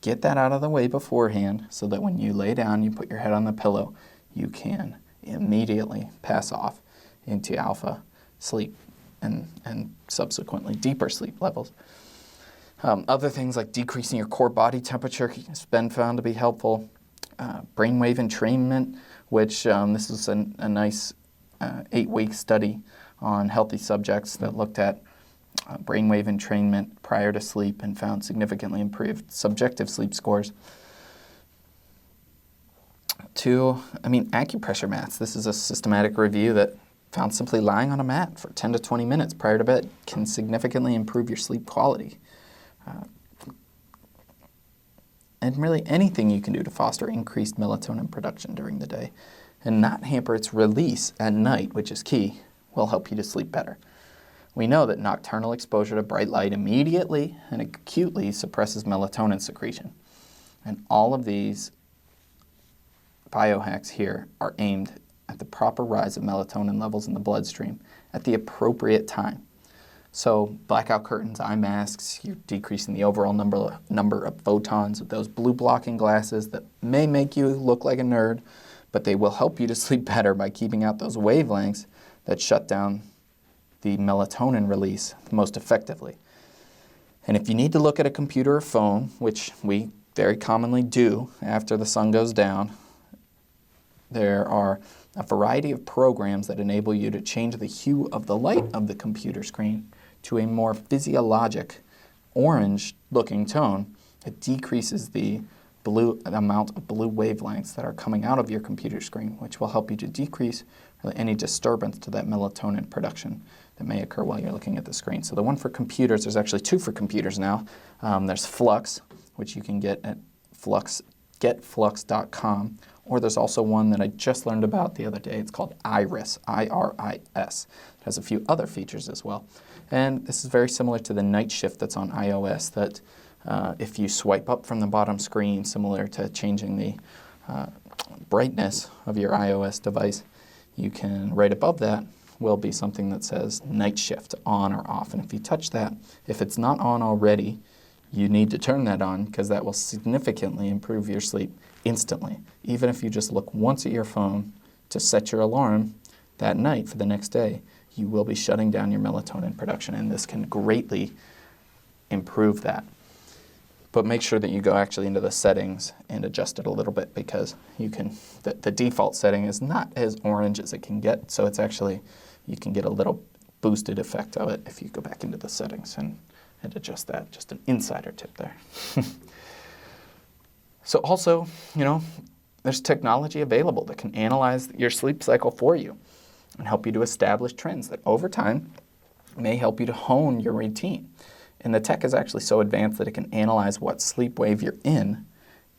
Get that out of the way beforehand so that when you lay down, you put your head on the pillow, you can immediately pass off into alpha sleep and subsequently deeper sleep levels. Other things like decreasing your core body temperature has been found to be helpful. Brainwave entrainment, which this is a nice 8-week study on healthy subjects that looked at brainwave entrainment prior to sleep and found significantly improved subjective sleep scores. Acupressure mats. This is a systematic review that found simply lying on a mat for 10 to 20 minutes prior to bed can significantly improve your sleep quality. And really anything you can do to foster increased melatonin production during the day and not hamper its release at night, which is key, will help you to sleep better. We know that nocturnal exposure to bright light immediately and acutely suppresses melatonin secretion. And all of these biohacks here are aimed at the proper rise of melatonin levels in the bloodstream at the appropriate time. So blackout curtains, eye masks, you're decreasing the overall number of photons of those blue blocking glasses that may make you look like a nerd, but they will help you to sleep better by keeping out those wavelengths that shut down the melatonin release most effectively. And if you need to look at a computer or phone, which we very commonly do after the sun goes down, there are a variety of programs that enable you to change the hue of the light of the computer screen to a more physiologic orange-looking tone. It decreases the amount of blue wavelengths that are coming out of your computer screen, which will help you to decrease any disturbance to that melatonin production that may occur while you're looking at the screen. So the one for computers, there's actually 2 for computers now. There's Flux, which you can get at getflux.com, or there's also one that I just learned about the other day. It's called Iris, I-R-I-S. It has a few other features as well. And this is very similar to the night shift that's on iOS, that if you swipe up from the bottom screen, similar to changing the brightness of your iOS device, you can, right above that, will be something that says night shift, on or off. And if you touch that, if it's not on already, you need to turn that on because that will significantly improve your sleep instantly. Even if you just look once at your phone to set your alarm that night for the next day, you will be shutting down your melatonin production, and this can greatly improve that. But make sure that you go actually into the settings and adjust it a little bit, because you can, the default setting is not as orange as it can get, so it's actually, you can get a little boosted effect of it if you go back into the settings and adjust that. Just an insider tip there. So also, there's technology available that can analyze your sleep cycle for you and help you to establish trends that over time may help you to hone your routine. And the tech is actually so advanced that it can analyze what sleep wave you're in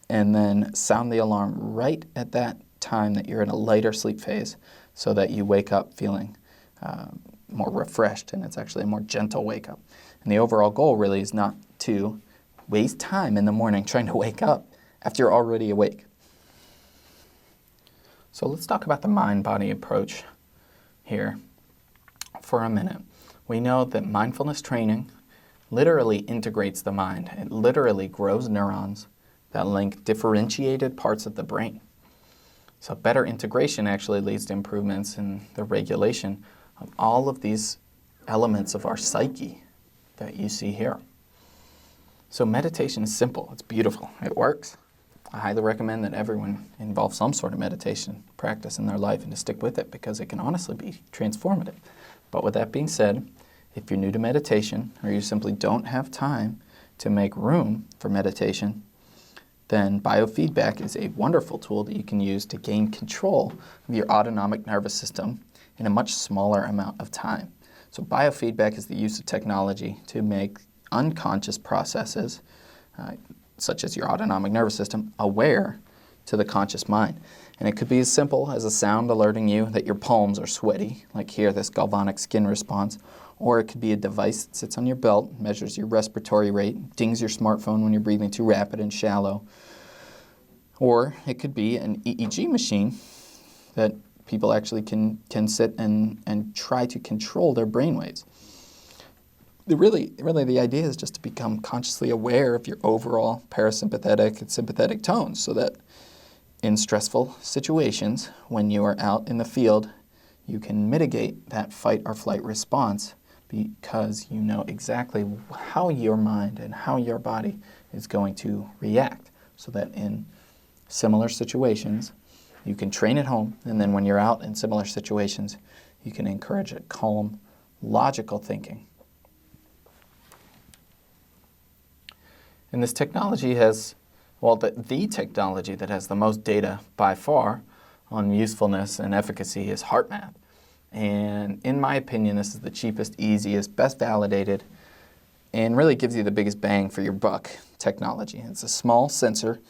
and then sound the alarm right at that time that you're in a lighter sleep phase, so that you wake up feeling more refreshed, and it's actually a more gentle wake up. And the overall goal really is not to waste time in the morning trying to wake up after you're already awake. So let's talk about the mind-body approach here for a minute. We know that mindfulness training literally integrates the mind. It literally grows neurons that link differentiated parts of the brain. So better integration actually leads to improvements in the regulation of all of these elements of our psyche that you see here. So meditation is simple. It's beautiful. It works. I highly recommend that everyone involve some sort of meditation practice in their life and to stick with it, because it can honestly be transformative. But with that being said, if you're new to meditation or you simply don't have time to make room for meditation, then biofeedback is a wonderful tool that you can use to gain control of your autonomic nervous system in a much smaller amount of time. So biofeedback is the use of technology to make unconscious processes, such as your autonomic nervous system, aware to the conscious mind. And it could be as simple as a sound alerting you that your palms are sweaty, like here, this galvanic skin response. Or it could be a device that sits on your belt, measures your respiratory rate, dings your smartphone when you're breathing too rapid and shallow. Or it could be an EEG machine that people actually can sit and try to control their brainwaves. Really, the idea is just to become consciously aware of your overall parasympathetic and sympathetic tones, so that in stressful situations, when you are out in the field, you can mitigate that fight or flight response because you know exactly how your mind and how your body is going to react, so that in similar situations, you can train at home, and then when you're out in similar situations, you can encourage a calm, logical thinking. And this technology has, well, the technology that has the most data by far on usefulness and efficacy is HeartMath. And in my opinion, this is the cheapest, easiest, best validated, and really gives you the biggest bang for your buck technology. It's a small sensor,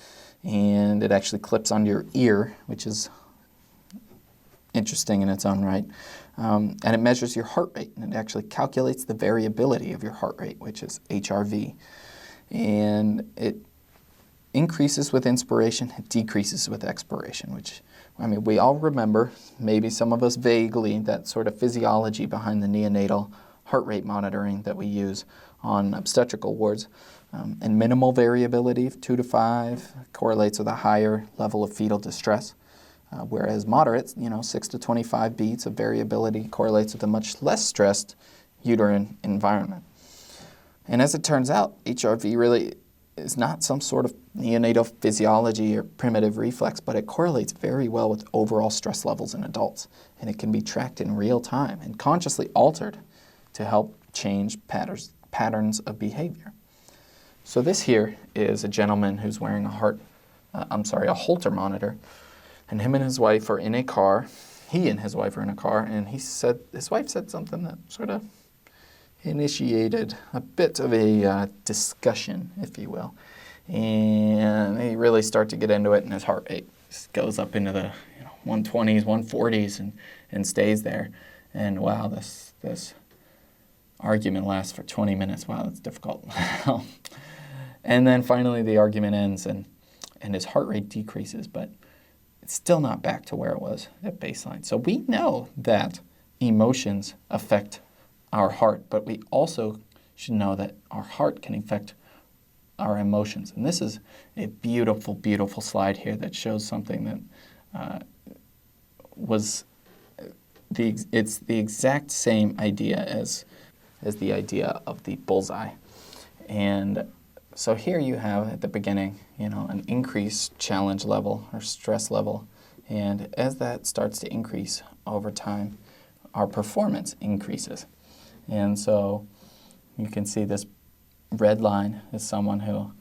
and it actually clips onto your ear, which is interesting in its own right. And it measures your heart rate, and it actually calculates the variability of your heart rate, which is HRV. And it increases with inspiration, it decreases with expiration, which, I mean, we all remember, maybe some of us vaguely, that sort of physiology behind the neonatal heart rate monitoring that we use on obstetrical wards. And minimal variability, 2 to 5, correlates with a higher level of fetal distress, whereas moderate, 6 to 25 beats of variability correlates with a much less stressed uterine environment. And as it turns out, HRV really is not some sort of neonatal physiology or primitive reflex, but it correlates very well with overall stress levels in adults. And it can be tracked in real time and consciously altered to help change patterns of behavior. So this here is a gentleman who's wearing a Holter monitor, and him and his wife are in a car. He and his wife are in a car, and his wife said something that sort of initiated a bit of a discussion, if you will. And they really start to get into it, and his heart rate goes up into the 120s, 140s, and stays there. And wow, this argument lasts for 20 minutes. Wow, that's difficult. And then finally the argument ends, and his heart rate decreases, but it's still not back to where it was at baseline. So we know that emotions affect our heart, but we also should know that our heart can affect our emotions. And this is a beautiful, beautiful slide here that shows something that it's the exact same idea as the idea of the bullseye. And so here you have at the beginning, an increased challenge level or stress level. And as that starts to increase over time, our performance increases. And so you can see this red line is someone who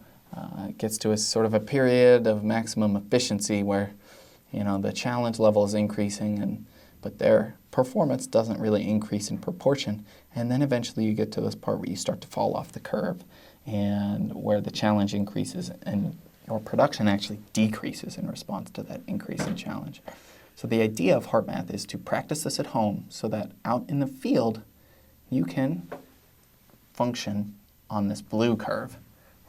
gets to a sort of a period of maximum efficiency where, the challenge level is increasing, but their performance doesn't really increase in proportion. And then eventually you get to this part where you start to fall off the curve, and where the challenge increases and your production actually decreases in response to that increase in challenge. So the idea of HeartMath is to practice this at home so that out in the field you can function on this blue curve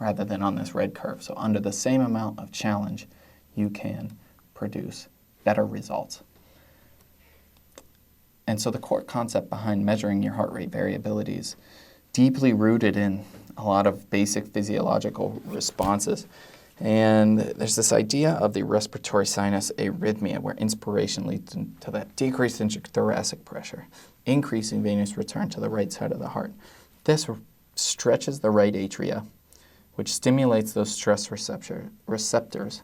rather than on this red curve. So under the same amount of challenge, you can produce better results. And so the core concept behind measuring your heart rate variability is deeply rooted in a lot of basic physiological responses. And there's this idea of the respiratory sinus arrhythmia, where inspiration leads to that decrease in thoracic pressure, increasing venous return to the right side of the heart. This stretches the right atria, which stimulates those stress receptors,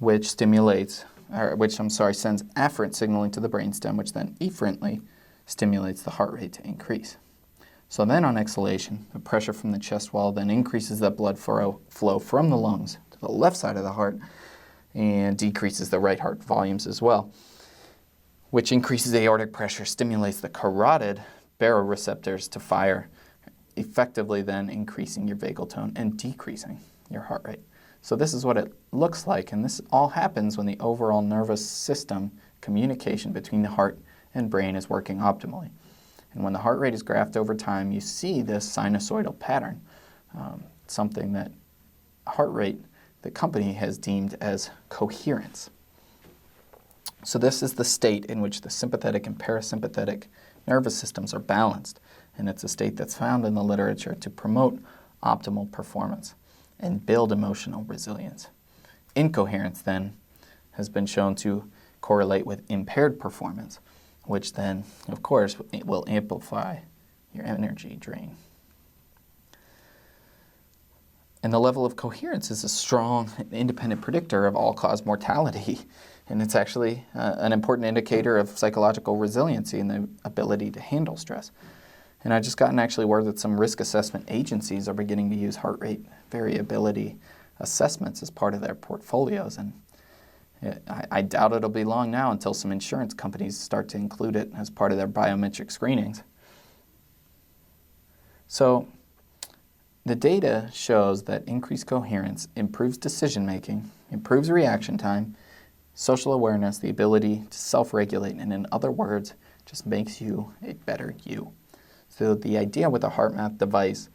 which sends afferent signaling to the brainstem, which then efferently stimulates the heart rate to increase. So then on exhalation, the pressure from the chest wall then increases that blood flow from the lungs to the left side of the heart and decreases the right heart volumes as well, which increases aortic pressure, stimulates the carotid baroreceptors to fire, effectively then increasing your vagal tone and decreasing your heart rate. So this is what it looks like, and this all happens when the overall nervous system communication between the heart and brain is working optimally. And when the heart rate is graphed over time, you see this sinusoidal pattern, something that heart rate, the company has deemed as coherence. So this is the state in which the sympathetic and parasympathetic nervous systems are balanced, and it's a state that's found in the literature to promote optimal performance and build emotional resilience. Incoherence then has been shown to correlate with impaired performance, which then, of course, will amplify your energy drain. And the level of coherence is a strong independent predictor of all-cause mortality. And it's actually an important indicator of psychological resiliency and the ability to handle stress. And I've just gotten actually word that some risk assessment agencies are beginning to use heart rate variability assessments as part of their portfolios. And I doubt it'll be long now until some insurance companies start to include it as part of their biometric screenings. So the data shows that increased coherence improves decision-making, improves reaction time, social awareness, the ability to self-regulate, and in other words, just makes you a better you. So the idea with a HeartMath device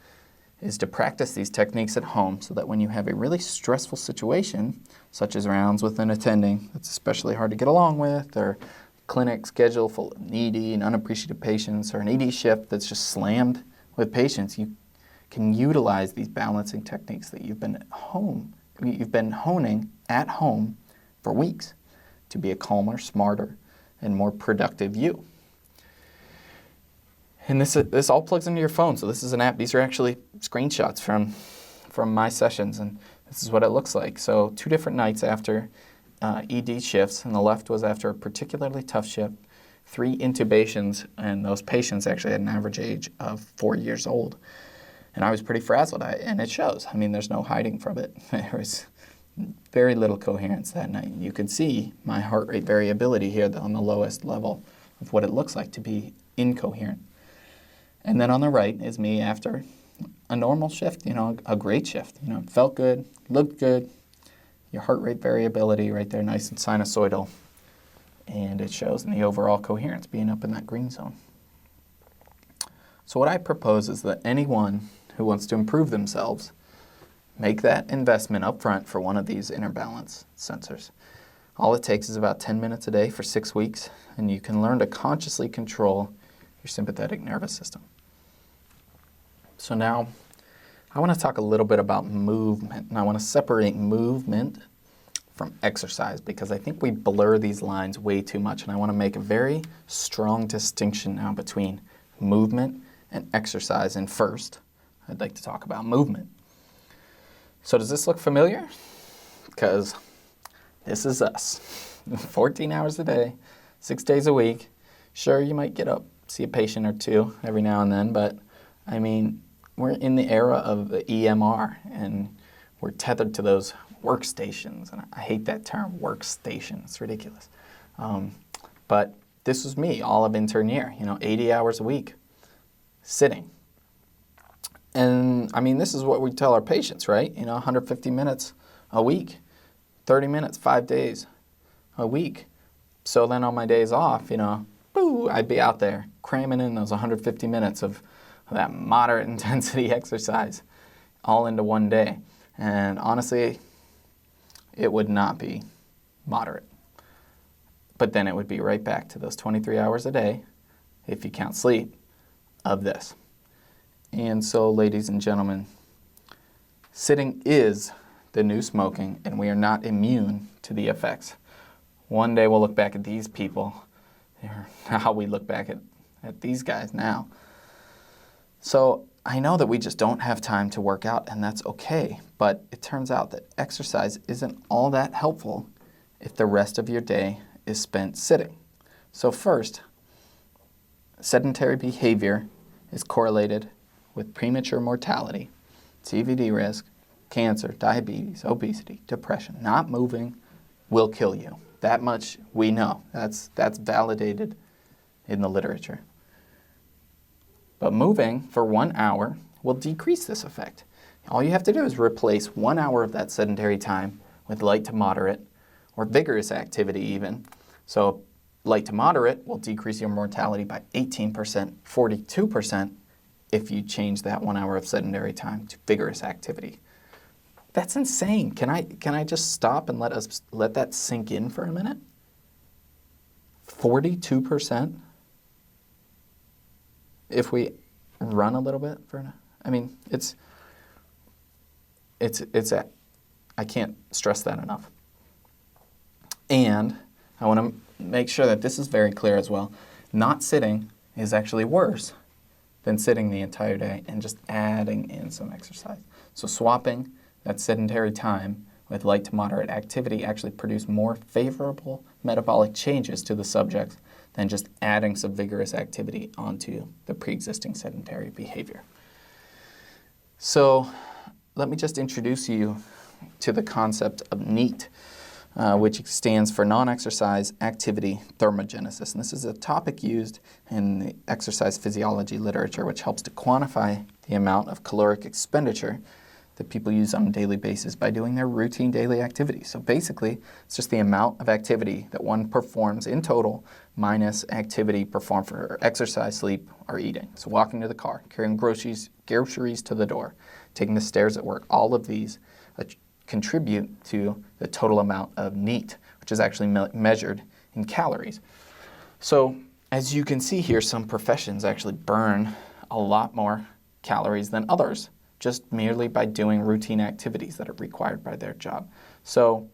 is to practice these techniques at home so that when you have a really stressful situation, such as rounds with an attending that's especially hard to get along with, or clinic schedule full of needy and unappreciative patients, or an ED shift that's just slammed with patients, you can utilize these balancing techniques that you've been honing at home for weeks to be a calmer, smarter, and more productive you. And this all plugs into your phone. So this is an app. These are actually screenshots from my sessions, and this is what it looks like. So 2 different nights after ED shifts, and the left was after a particularly tough shift, 3 intubations, and those patients actually had an average age of 4 years old. And I was pretty frazzled, and it shows. I mean, there's no hiding from it. There was very little coherence that night. You can see my heart rate variability here on the lowest level of what it looks like to be incoherent. And then on the right is me after a normal shift, a great shift. It felt good, looked good. Your heart rate variability right there, nice and sinusoidal. And it shows in the overall coherence being up in that green zone. So what I propose is that anyone who wants to improve themselves make that investment up front for one of these inner balance sensors. All it takes is about 10 minutes a day for 6 weeks, and you can learn to consciously control your sympathetic nervous system. So now I want to talk a little bit about movement, and I want to separate movement from exercise because I think we blur these lines way too much, and I want to make a very strong distinction now between movement and exercise. And first, I'd like to talk about movement. So does this look familiar? Because this is us. 14 hours a day, 6 days a week. Sure, you might get up, see a patient or two every now and then, but I mean, we're in the era of the EMR, and we're tethered to those workstations. And I hate that term, workstation. It's ridiculous. But this was me all of intern year, 80 hours a week, sitting. And I mean, this is what we tell our patients, right? 150 minutes a week, 30 minutes, 5 days a week. So then on my days off, I'd be out there cramming in those 150 minutes of that moderate intensity exercise all into one day. And honestly, it would not be moderate. But then it would be right back to those 23 hours a day, if you count sleep, of this. And so, ladies and gentlemen, sitting is the new smoking, and we are not immune to the effects. One day we'll look back at these people, or how we look back at these guys now. So I know that we just don't have time to work out, and that's okay. But it turns out that exercise isn't all that helpful if the rest of your day is spent sitting. So first, sedentary behavior is correlated with premature mortality, CVD risk, cancer, diabetes, obesity, depression. Not moving will kill you. That much we know. That's validated in the literature. But moving for 1 hour will decrease this effect. All you have to do is replace 1 hour of that sedentary time with light to moderate or vigorous activity even. So light to moderate will decrease your mortality by 18%, 42% if you change that 1 hour of sedentary time to vigorous activity. That's insane. Can I just stop and let that sink in for a minute? 42%? If we run a little bit I can't stress that enough. And I want to make sure that this is very clear as well. Not sitting is actually worse than sitting the entire day and just adding in some exercise. So swapping that sedentary time with light to moderate activity actually produce more favorable metabolic changes to the subjects than just adding some vigorous activity onto the pre-existing sedentary behavior. So let me just introduce you to the concept of NEAT, which stands for non-exercise activity thermogenesis. And this is a topic used in the exercise physiology literature, which helps to quantify the amount of caloric expenditure that people use on a daily basis by doing their routine daily activities. So basically, it's just the amount of activity that one performs in total minus activity performed for exercise, sleep, or eating. So walking to the car, carrying groceries to the door, taking the stairs at work, all of these contribute to the total amount of NEAT, which is actually measured in calories. So as you can see here, some professions actually burn a lot more calories than others, just merely by doing routine activities that are required by their job. So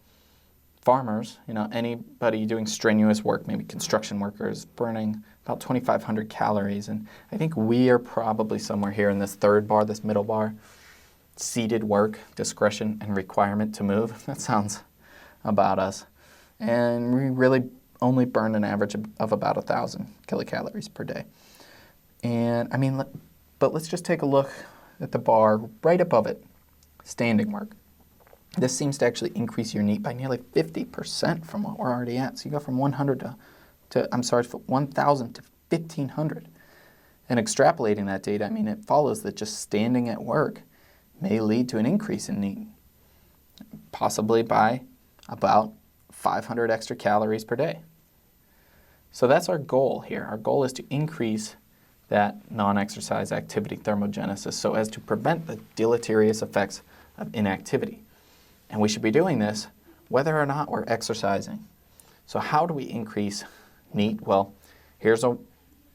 farmers, anybody doing strenuous work, maybe construction workers, burning about 2,500 calories. And I think we are probably somewhere here in this third bar, this middle bar, seated work, discretion, and requirement to move. That sounds about us. And we really only burn an average of about 1,000 kilocalories per day. And but let's just take a look at the bar right above it, standing work. This seems to actually increase your NEAT by nearly 50% from what we're already at. So you go from 1,000 to 1,500. And extrapolating that data, it follows that just standing at work may lead to an increase in NEAT, possibly by about 500 extra calories per day. So that's our goal here. Our goal is to increase that non-exercise activity thermogenesis so as to prevent the deleterious effects of inactivity. And we should be doing this whether or not we're exercising. So how do we increase NEAT? Well, here's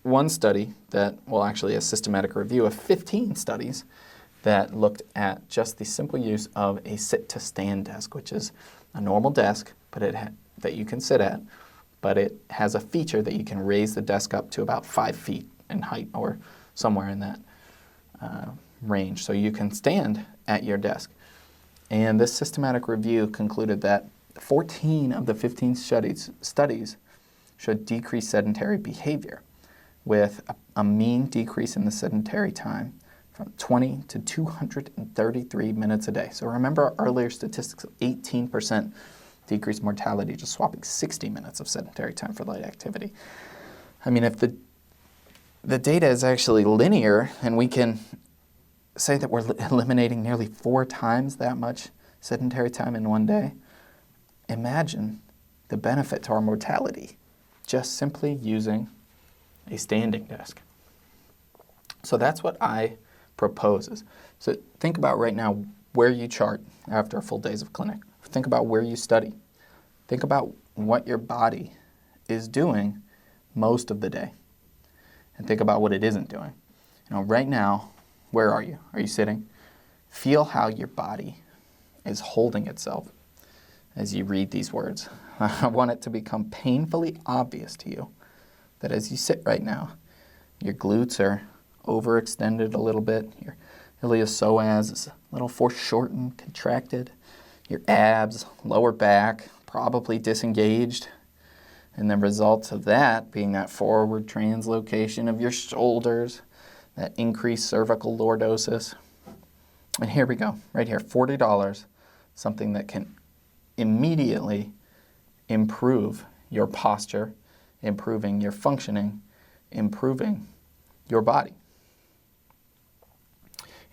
one study actually a systematic review of 15 studies that looked at just the simple use of a sit-to-stand desk, which is a normal desk that you can sit at, but it has a feature that you can raise the desk up to about 5 feet in height or somewhere in that range. So you can stand at your desk. And this systematic review concluded that 14 of the 15 studies showed decreased sedentary behavior with a mean decrease in the sedentary time from 20 to 233 minutes a day. So remember our earlier statistics of 18% decreased mortality just swapping 60 minutes of sedentary time for light activity. If the data is actually linear and we can say that we're eliminating nearly 4 times that much sedentary time in one day, imagine the benefit to our mortality just simply using a standing desk. So that's what I propose. So think about right now where you chart after a full days of clinic. Think about where you study. Think about what your body is doing most of the day. And think about what it isn't doing. Right now, where are you? Are you sitting? Feel how your body is holding itself as you read these words. I want it to become painfully obvious to you that as you sit right now, your glutes are overextended a little bit. Your iliopsoas is a little foreshortened, contracted. Your abs, lower back, probably disengaged. And the results of that being that forward translocation of your shoulders, that increased cervical lordosis. And here we go, right here, $40, something that can immediately improve your posture, improving your functioning, improving your body.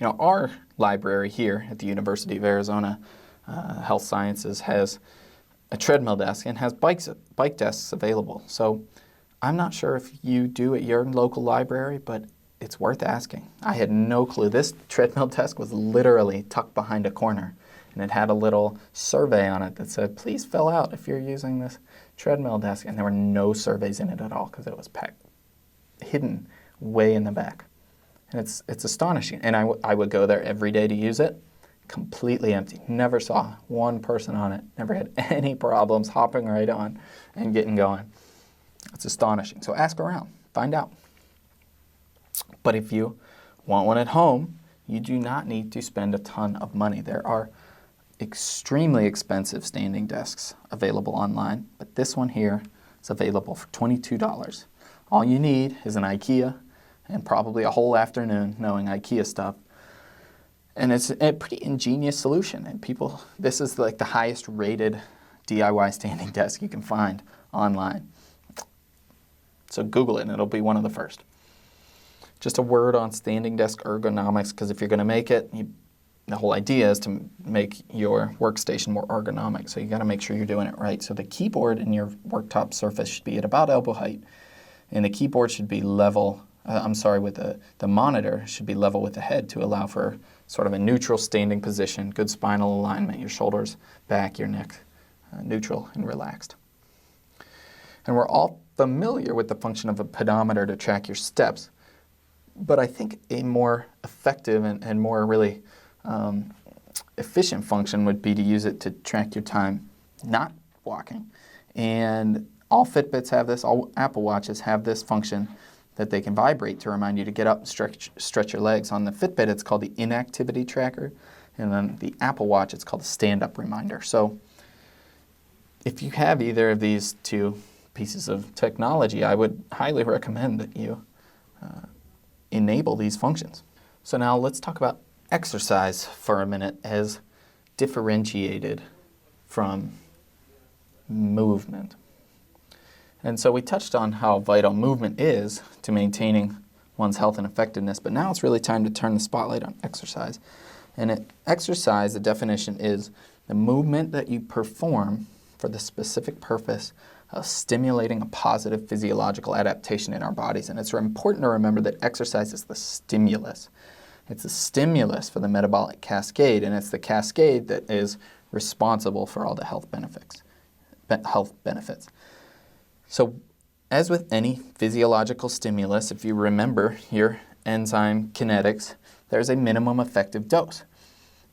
Our library here at the University of Arizona Health Sciences has a treadmill desk and has bike desks available. So I'm not sure if you do at your local library, but it's worth asking. I had no clue. This treadmill desk was literally tucked behind a corner, and it had a little survey on it that said, please fill out if you're using this treadmill desk. And there were no surveys in it at all because it was hidden way in the back. And it's astonishing. And I would go there every day to use it. Completely empty. Never saw one person on it. Never had any problems hopping right on and getting going. It's astonishing. So ask around. Find out. But if you want one at home, you do not need to spend a ton of money. There are extremely expensive standing desks available online, but this one here is available for $22. All you need is an IKEA and probably a whole afternoon knowing IKEA stuff. And it's a pretty ingenious solution. And this is like the highest rated DIY standing desk you can find online. So Google it and it'll be one of the first. Just a word on standing desk ergonomics, because if you're going to make it, the whole idea is to make your workstation more ergonomic. So you got to make sure you're doing it right. So the keyboard in your worktop surface should be at about elbow height, and the keyboard should be level. With the monitor should be level with the head to allow for sort of a neutral standing position, good spinal alignment, your shoulders back, your neck neutral and relaxed. And we're all familiar with the function of a pedometer to track your steps, but I think a more effective and more really efficient function would be to use it to track your time not walking. And all Fitbits have this, all Apple Watches have this function that they can vibrate to remind you to get up and stretch your legs. On the Fitbit, it's called the inactivity tracker, and then the Apple Watch, it's called the stand-up reminder. So if you have either of these two pieces of technology, I would highly recommend that you enable these functions. So now let's talk about exercise for a minute as differentiated from movement. And so we touched on how vital movement is to maintaining one's health and effectiveness, but now it's really time to turn the spotlight on exercise. And exercise, the definition is the movement that you perform for the specific purpose of stimulating a positive physiological adaptation in our bodies. And it's important to remember that exercise is the stimulus. It's the stimulus for the metabolic cascade, and it's the cascade that is responsible for all the health benefits. So as with any physiological stimulus, if you remember your enzyme kinetics, there's a minimum effective dose.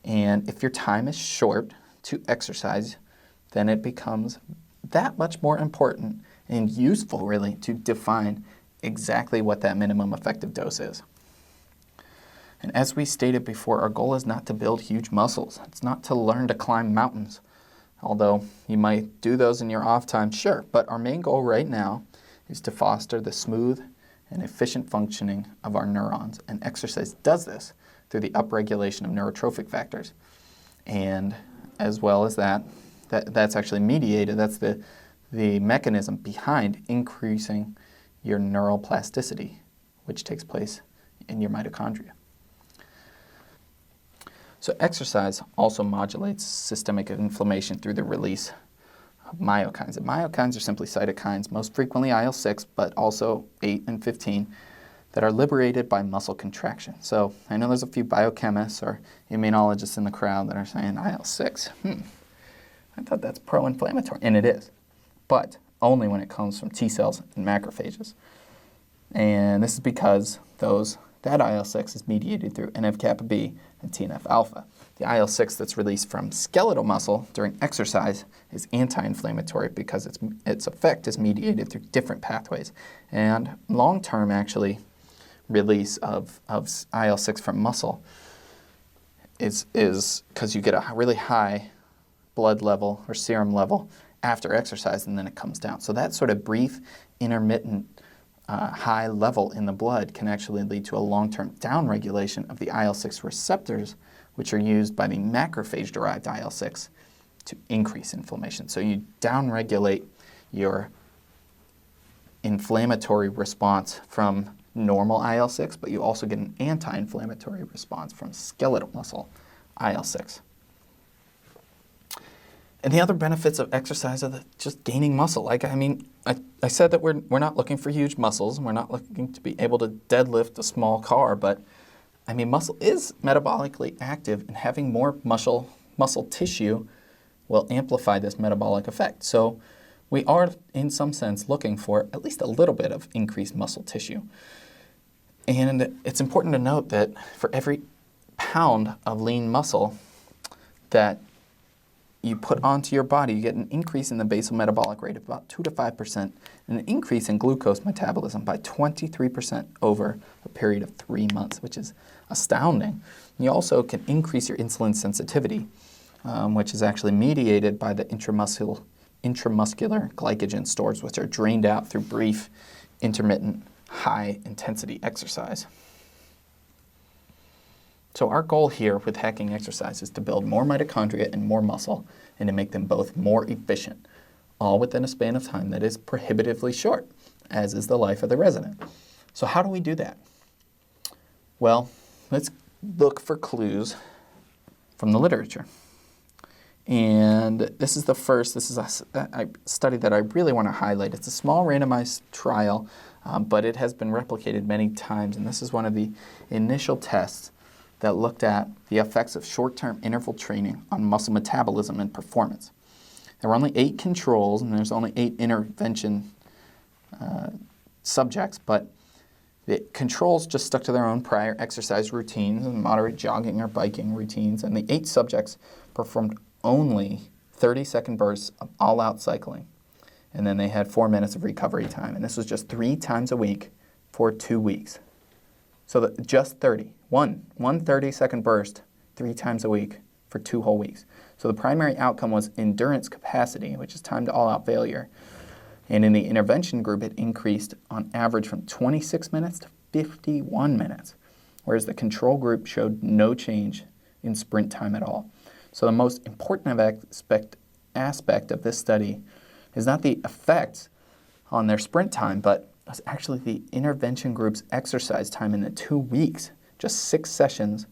And if your time is short to exercise, then it becomes that much more important and useful, really, to define exactly what that minimum effective dose is. And as we stated before, our goal is not to build huge muscles. It's not to learn to climb mountains. Although you might do those in your off time, sure. But our main goal right now is to foster the smooth and efficient functioning of our neurons. And exercise does this through the upregulation of neurotrophic factors. And as well as that's actually mediated. That's the mechanism behind increasing your neuroplasticity, which takes place in your mitochondria. So exercise also modulates systemic inflammation through the release of myokines. And myokines are simply cytokines, most frequently IL-6, but also 8 and 15, that are liberated by muscle contraction. So I know there's a few biochemists or immunologists in the crowd that are saying IL-6, I thought that's pro-inflammatory, and it is, but only when it comes from T cells and macrophages. And this is because that IL-6 is mediated through NF-kappa B and TNF-alpha. The IL-6 that's released from skeletal muscle during exercise is anti-inflammatory because its effect is mediated through different pathways. And long-term, actually, release of IL-6 from muscle is because you get a really high blood level or serum level after exercise, and then it comes down. So that sort of brief, intermittent high level in the blood can actually lead to a long-term downregulation of the IL-6 receptors, which are used by the macrophage-derived IL-6 to increase inflammation. So you downregulate your inflammatory response from normal IL-6, but you also get an anti-inflammatory response from skeletal muscle IL-6. And the other benefits of exercise are just gaining muscle. I said that we're not looking for huge muscles, and we're not looking to be able to deadlift a small car, but muscle is metabolically active, and having more muscle tissue will amplify this metabolic effect. So we are, in some sense, looking for at least a little bit of increased muscle tissue. And it's important to note that for every pound of lean muscle that you put onto your body, you get an increase in the basal metabolic rate of about 2 to 5%, and an increase in glucose metabolism by 23% over a period of 3 months, which is astounding. You also can increase your insulin sensitivity, which is actually mediated by the intramuscular glycogen stores, which are drained out through brief, intermittent, high-intensity exercise. So our goal here with hacking exercise is to build more mitochondria and more muscle and to make them both more efficient, all within a span of time that is prohibitively short, as is the life of the resident. So how do we do that? Well, let's look for clues from the literature. And this is a study that I really want to highlight. It's a small randomized trial, but it has been replicated many times, and this is one of the initial tests that looked at the effects of short-term interval training on muscle metabolism and performance. There were only 8 controls, and there's only 8 intervention subjects, but the controls just stuck to their own prior exercise routines and moderate jogging or biking routines, and the 8 subjects performed only 30-second bursts of all-out cycling, and then they had 4 minutes of recovery time, and this was just 3 times a week for 2 weeks. So just 30. One 30-second burst 3 times a week for 2 whole weeks. So the primary outcome was endurance capacity, which is time to all-out failure. And in the intervention group, it increased on average from 26 minutes to 51 minutes, whereas the control group showed no change in sprint time at all. So the most important aspect of this study is not the effects on their sprint time, but was actually the intervention group's exercise time in the 2 weeks, just 6 sessions,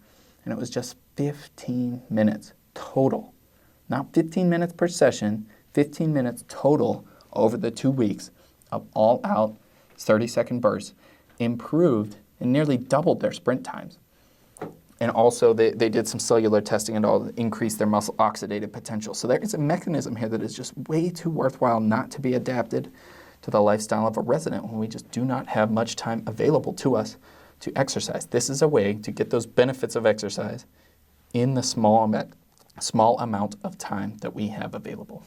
and it was just 15 minutes total. Not 15 minutes per session, 15 minutes total over the 2 weeks of all-out 30-second bursts, improved and nearly doubled their sprint times. And also they did some cellular testing and all to increase their muscle oxidative potential. So there is a mechanism here that is just way too worthwhile not to be adapted to the lifestyle of a resident when we just do not have much time available to us to exercise. This is a way to get those benefits of exercise in the small amount of time that we have available.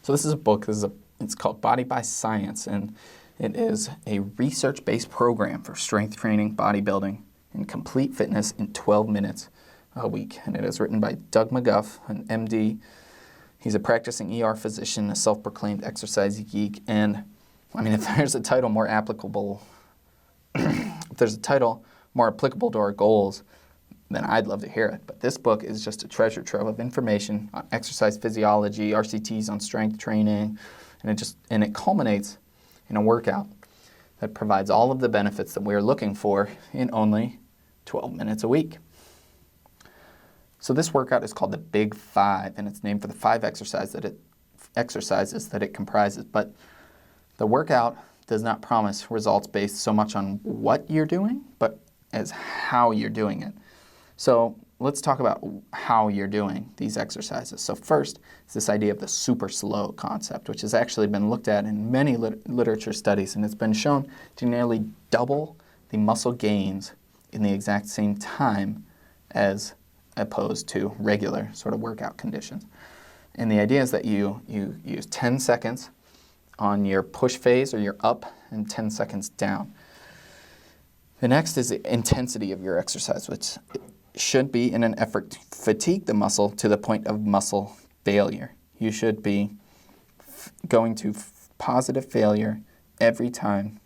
So this is a book. It's called Body by Science, and it is a research-based program for strength training, bodybuilding, and complete fitness in 12 minutes a week. And it is written by Doug McGuff, an MD. He's a practicing ER physician, a self-proclaimed exercise geek, and I mean, if there's a title more applicable, to our goals, then I'd love to hear it. But this book is just a treasure trove of information on exercise physiology, RCTs on strength training, and it culminates in a workout that provides all of the benefits that we're looking for in only 12 minutes a week. So this workout is called the Big Five, and it's named for the 5 exercises that it comprises. But the workout does not promise results based so much on what you're doing, but as how you're doing it. So let's talk about how you're doing these exercises. So first, it's this idea of the super slow concept, which has actually been looked at in many literature studies, and it's been shown to nearly double the muscle gains in the exact same time as opposed to regular sort of workout conditions. And the idea is that you use 10 seconds on your push phase or your up and 10 seconds down. The next is the intensity of your exercise, which should be in an effort to fatigue the muscle to the point of muscle failure. You should be going to positive failure every time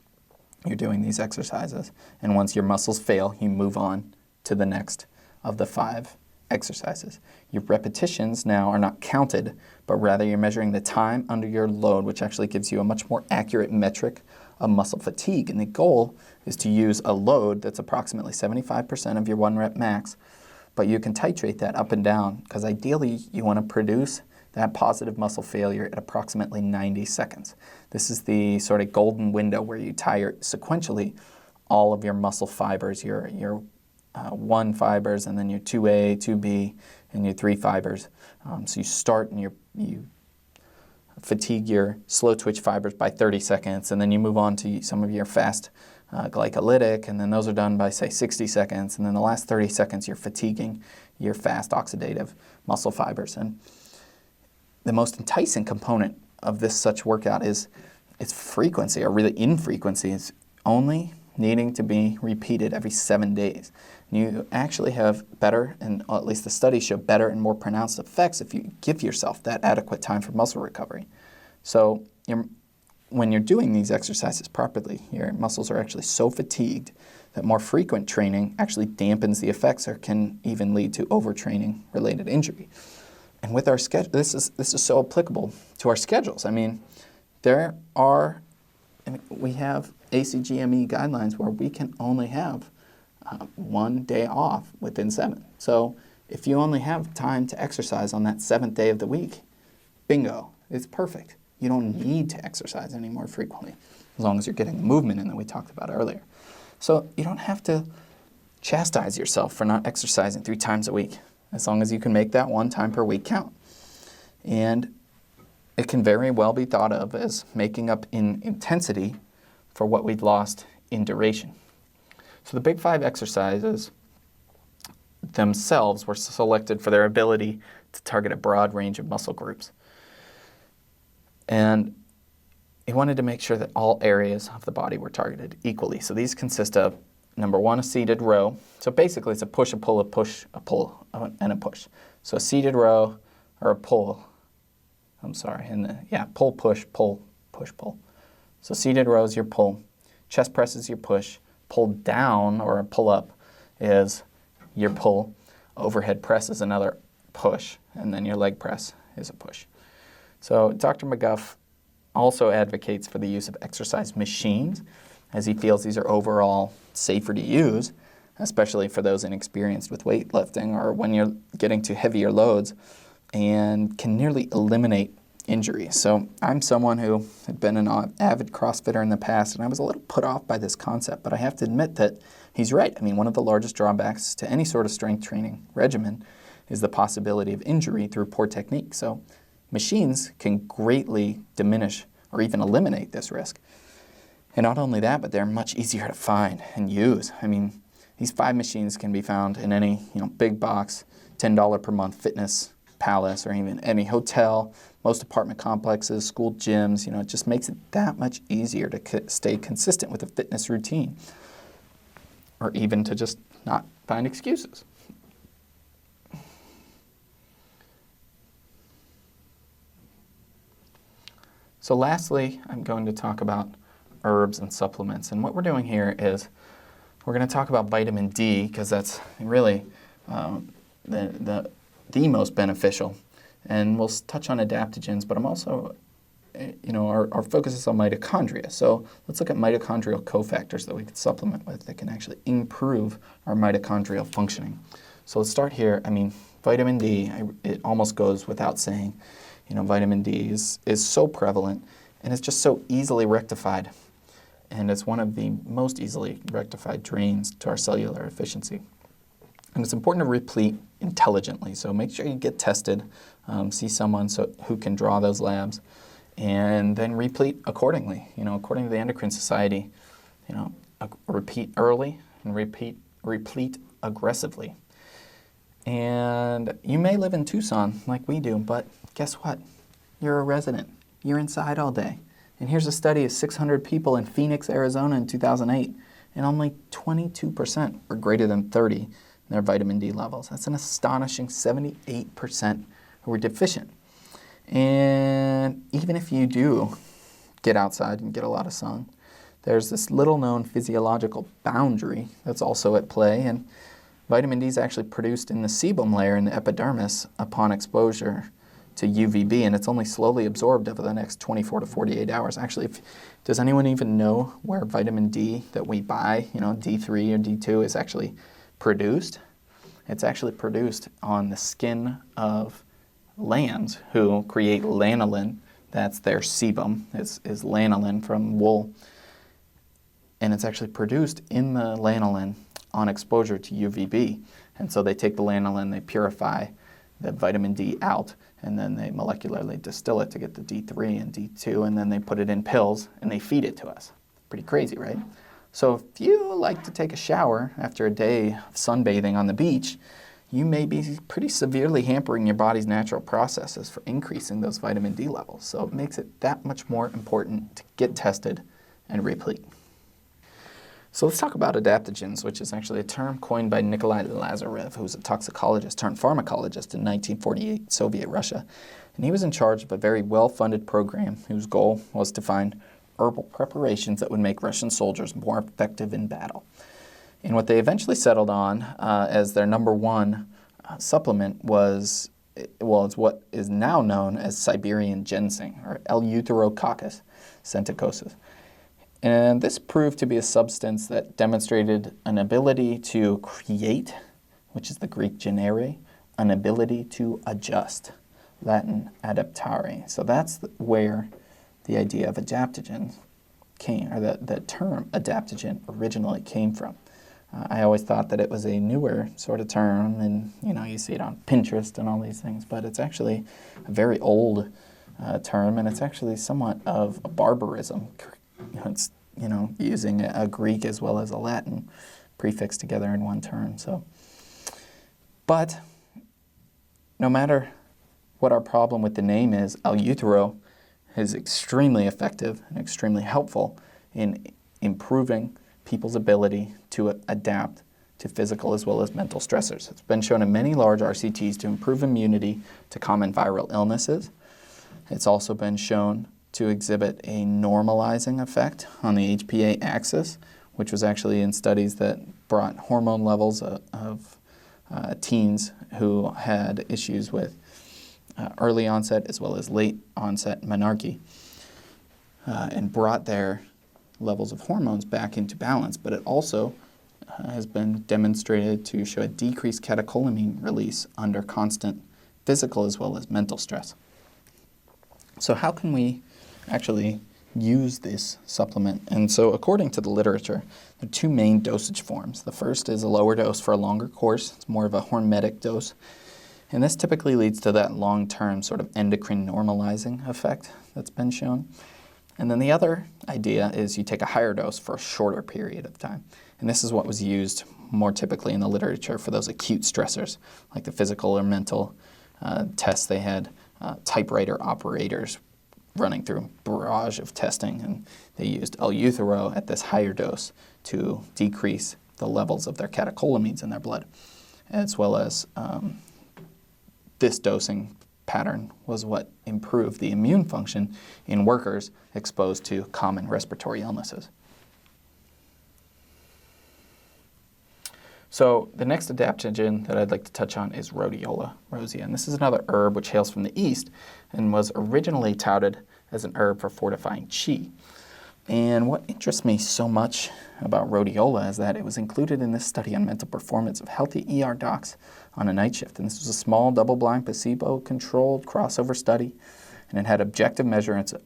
you're doing these exercises. And once your muscles fail, you move on to the next of the 5 exercises. Your repetitions now are not counted, but rather you're measuring the time under your load, which actually gives you a much more accurate metric of muscle fatigue. And the goal is to use a load that's approximately 75% of your 1 rep max, but you can titrate that up and down because ideally you want to produce that positive muscle failure at approximately 90 seconds. This is the sort of golden window where you tire sequentially all of your muscle fibers, your 1 fibers, and then your 2A, 2B, and your 3 fibers. So you start and you fatigue your slow twitch fibers by 30 seconds, and then you move on to some of your fast glycolytic, and then those are done by, say, 60 seconds, and then the last 30 seconds you're fatiguing your fast oxidative muscle fibers. And the most enticing component of this such workout is its frequency, or really infrequency. It's only needing to be repeated every 7 days. And you actually have better, and at least the studies show better and more pronounced effects if you give yourself that adequate time for muscle recovery. So when you're doing these exercises properly, your muscles are actually so fatigued that more frequent training actually dampens the effects or can even lead to overtraining related injury. And with our schedule, this is so applicable to our schedules. I mean, we have ACGME guidelines where we can only have 1 day off within 7. So if you only have time to exercise on that 7th day of the week, bingo, it's perfect. You don't need to exercise any more frequently, as long as you're getting the movement in that we talked about earlier. So you don't have to chastise yourself for not exercising 3 times a week, as long as you can make that 1 time per week count. And it can very well be thought of as making up in intensity for what we've lost in duration. So the Big 5 exercises themselves were selected for their ability to target a broad range of muscle groups. And he wanted to make sure that all areas of the body were targeted equally. So these consist of, number 1, a seated row. So basically it's a push, a pull, a push, a pull, and a push. So a seated row, or a pull, pull, push, pull, push, pull. So seated row is your pull, chest press is your push, pull down or a pull up is your pull, overhead press is another push, and then your leg press is a push. So Dr. McGuff also advocates for the use of exercise machines, as he feels these are overall safer to use, especially for those inexperienced with weightlifting or when you're getting to heavier loads, and can nearly eliminate injury. So I'm someone who had been an avid CrossFitter in the past, and I was a little put off by this concept, but I have to admit that he's right. I mean, one of the largest drawbacks to any sort of strength training regimen is the possibility of injury through poor technique. So machines can greatly diminish or even eliminate this risk. And not only that, but they're much easier to find and use. I mean, these 5 machines can be found in any big box, $10 per month fitness palace, or even any hotel, most apartment complexes, school gyms. It just makes it that much easier to stay consistent with a fitness routine, or even to just not find excuses. So lastly, I'm going to talk about herbs and supplements. And what we're doing here is we're going to talk about vitamin D, because that's really the most beneficial. And we'll touch on adaptogens, but I'm also, our focus is on mitochondria. So let's look at mitochondrial cofactors that we could supplement with that can actually improve our mitochondrial functioning. So let's start here. I mean, vitamin D, it almost goes without saying. Vitamin D is so prevalent, and it's just so easily rectified. And it's one of the most easily rectified drains to our cellular efficiency. And it's important to replete intelligently. So make sure you get tested, see someone who can draw those labs, and then replete accordingly. According to the Endocrine Society, repeat early and replete aggressively. And you may live in Tucson like we do, but guess what? You're a resident. You're inside all day. And here's a study of 600 people in Phoenix, Arizona in 2008, and only 22% were greater than 30 in their vitamin D levels. That's an astonishing 78% who were deficient. And even if you do get outside and get a lot of sun, there's this little known physiological boundary that's also at play, and vitamin D is actually produced in the sebum layer in the epidermis upon exposure to UVB, and it's only slowly absorbed over the next 24 to 48 hours. Actually, does anyone even know where vitamin D that we buy, D3 or D2, is actually produced? It's actually produced on the skin of lambs who create lanolin. That's their sebum, is lanolin from wool. And it's actually produced in the lanolin on exposure to UVB. And so they take the lanolin, they purify the vitamin D out, and then they molecularly distill it to get the D3 and D2, and then they put it in pills and they feed it to us. Pretty crazy, right? So if you like to take a shower after a day of sunbathing on the beach, you may be pretty severely hampering your body's natural processes for increasing those vitamin D levels. So it makes it that much more important to get tested and replete. So let's talk about adaptogens, which is actually a term coined by Nikolai Lazarev, who was a toxicologist turned pharmacologist in 1948 Soviet Russia. And he was in charge of a very well-funded program whose goal was to find herbal preparations that would make Russian soldiers more effective in battle. And what they eventually settled on as their number one supplement was, it's what is now known as Siberian ginseng, or Eleutherococcus senticosus. And this proved to be a substance that demonstrated an ability to create, which is the Greek genere, an ability to adjust, Latin adaptare. So that's where the idea of adaptogen came, or the term adaptogen originally came from. I always thought that it was a newer sort of term, and you see it on Pinterest and all these things, but it's actually a very old term, and it's actually somewhat of a barbarism. It's using a Greek as well as a Latin prefix together in one term. But no matter what our problem with the name is, Eleuthero is extremely effective and extremely helpful in improving people's ability to adapt to physical as well as mental stressors. It's been shown in many large RCTs to improve immunity to common viral illnesses. It's also been shown to exhibit a normalizing effect on the HPA axis, which was actually in studies that brought hormone levels of teens who had issues with early onset as well as late onset menarche, and brought their levels of hormones back into balance. But it also has been demonstrated to show a decreased catecholamine release under constant physical as well as mental stress. So how can we actually use this supplement? And so according to the literature, there are two main dosage forms. The first is a lower dose for a longer course. It's more of a hormetic dose. And this typically leads to that long-term sort of endocrine normalizing effect that's been shown. And then the other idea is you take a higher dose for a shorter period of time. And this is what was used more typically in the literature for those acute stressors, like the physical or mental tests. They had typewriter operators running through a barrage of testing, and they used Eleuthero at this higher dose to decrease the levels of their catecholamines in their blood, as well as this dosing pattern was what improved the immune function in workers exposed to common respiratory illnesses. So the next adaptogen that I'd like to touch on is rhodiola rosea, and this is another herb which hails from the east and was originally touted as an herb for fortifying qi. And what interests me so much about rhodiola is that it was included in this study on mental performance of healthy ER docs on a night shift. And this was a small, double-blind, placebo-controlled crossover study, and it had objective measurements of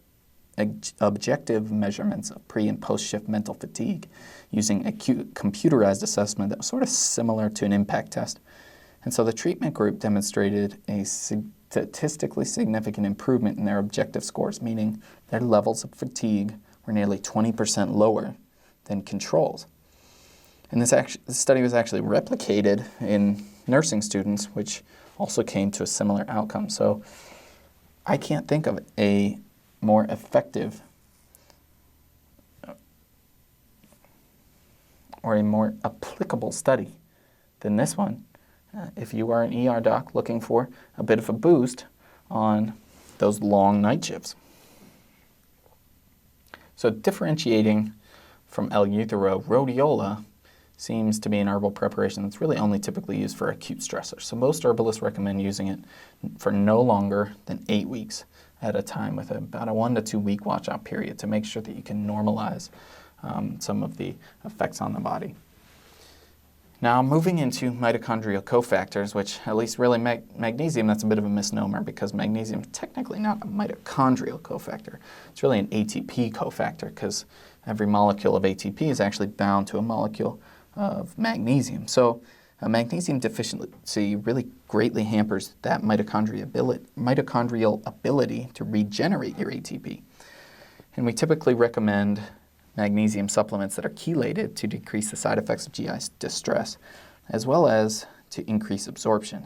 pre- and post-shift mental fatigue using a computerized assessment that was sort of similar to an impact test. And so the treatment group demonstrated a statistically significant improvement in their objective scores, meaning their levels of fatigue were nearly 20% lower than controls. And this study was actually replicated in nursing students, which also came to a similar outcome. So I can't think of a more effective or a more applicable study than this one if you are an ER doc looking for a bit of a boost on those long night shifts. So differentiating from Eleuthero, rhodiola seems to be an herbal preparation that's really only typically used for acute stressors. So most herbalists recommend using it for no longer than 8 weeks at a time, with about a 1 to 2 week watch-out period to make sure that you can normalize some of the effects on the body. Now, moving into mitochondrial cofactors, which at least really magnesium, that's a bit of a misnomer because magnesium is technically not a mitochondrial cofactor. It's really an ATP cofactor because every molecule of ATP is actually bound to a molecule of magnesium. So a magnesium deficiency really greatly hampers that mitochondrial ability to regenerate your ATP. And we typically recommend magnesium supplements that are chelated to decrease the side effects of GI distress, as well as to increase absorption.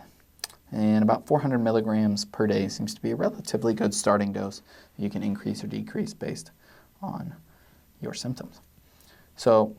And about 400 milligrams per day seems to be a relatively good starting dose. You can increase or decrease based on your symptoms. So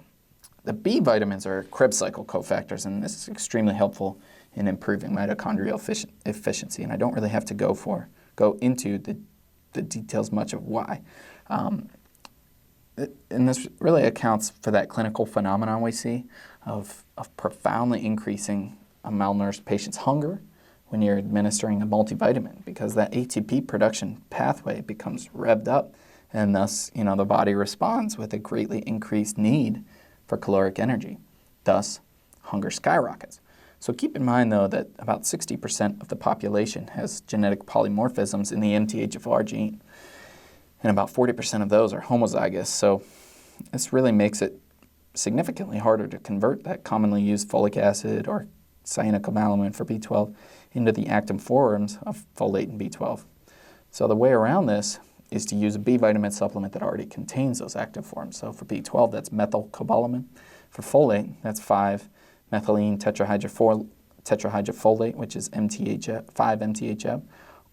the B vitamins are Krebs cycle cofactors, and this is extremely helpful in improving mitochondrial efficiency. And I don't really have to go into the details much of why. And this really accounts for that clinical phenomenon we see of profoundly increasing a malnourished patient's hunger when you're administering a multivitamin, because that ATP production pathway becomes revved up, and thus, the body responds with a greatly increased need for caloric energy. Thus, hunger skyrockets. So keep in mind, though, that about 60% of the population has genetic polymorphisms in the MTHFR gene, and about 40% of those are homozygous. So this really makes it significantly harder to convert that commonly used folic acid or cyanocobalamin for B12 into the active forms of folate and B12. So the way around this is to use a B vitamin supplement that already contains those active forms. So for B12, that's methylcobalamin. For folate, that's 5-methylene tetrahydrofolate, which is 5-MTHF.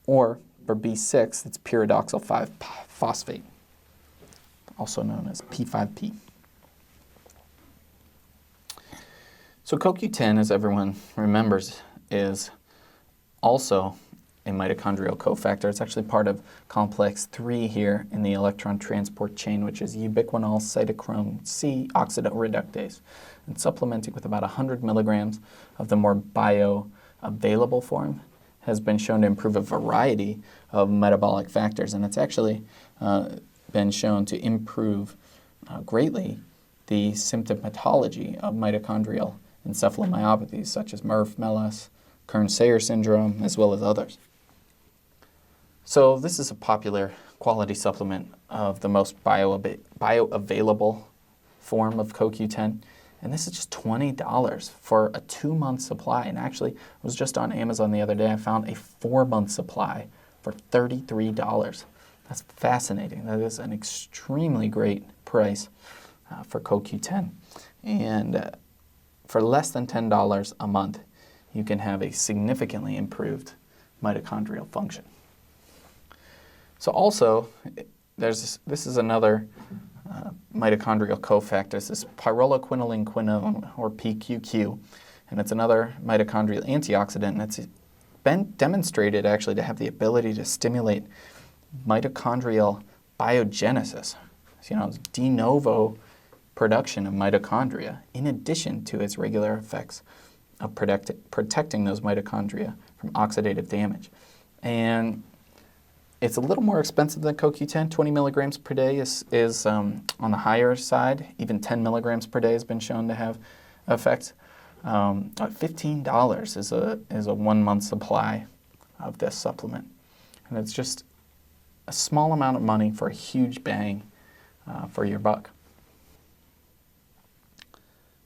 Or for B6, it's pyridoxal 5-phosphate, also known as P5P. So CoQ10, as everyone remembers, is also a mitochondrial cofactor. It's actually part of complex 3 here in the electron transport chain, which is ubiquinol cytochrome C oxidoreductase. And supplementing with about 100 milligrams of the more bioavailable form has been shown to improve a variety of metabolic factors. And it's actually been shown to improve greatly the symptomatology of mitochondrial encephalomyopathies such as MERF, MELAS, Kearns-Sayre syndrome, as well as others. So this is a popular quality supplement of the most bioavailable form of CoQ10, and this is just $20 for a 2-month supply. And actually, I was just on Amazon the other day. I found a 4-month supply for $33. That's fascinating. That is an extremely great price for CoQ10. And for less than $10 a month, you can have a significantly improved mitochondrial function. So also, this is another mitochondrial cofactor. This is pyrroloquinoline or PQQ, and it's another mitochondrial antioxidant, and it's been demonstrated actually to have the ability to stimulate mitochondrial biogenesis, de novo production of mitochondria, in addition to its regular effects of protecting those mitochondria from oxidative damage. And it's a little more expensive than CoQ10. 20 milligrams per day is on the higher side. Even 10 milligrams per day has been shown to have effects. $15 is a 1-month supply of this supplement. And it's just a small amount of money for a huge bang for your buck.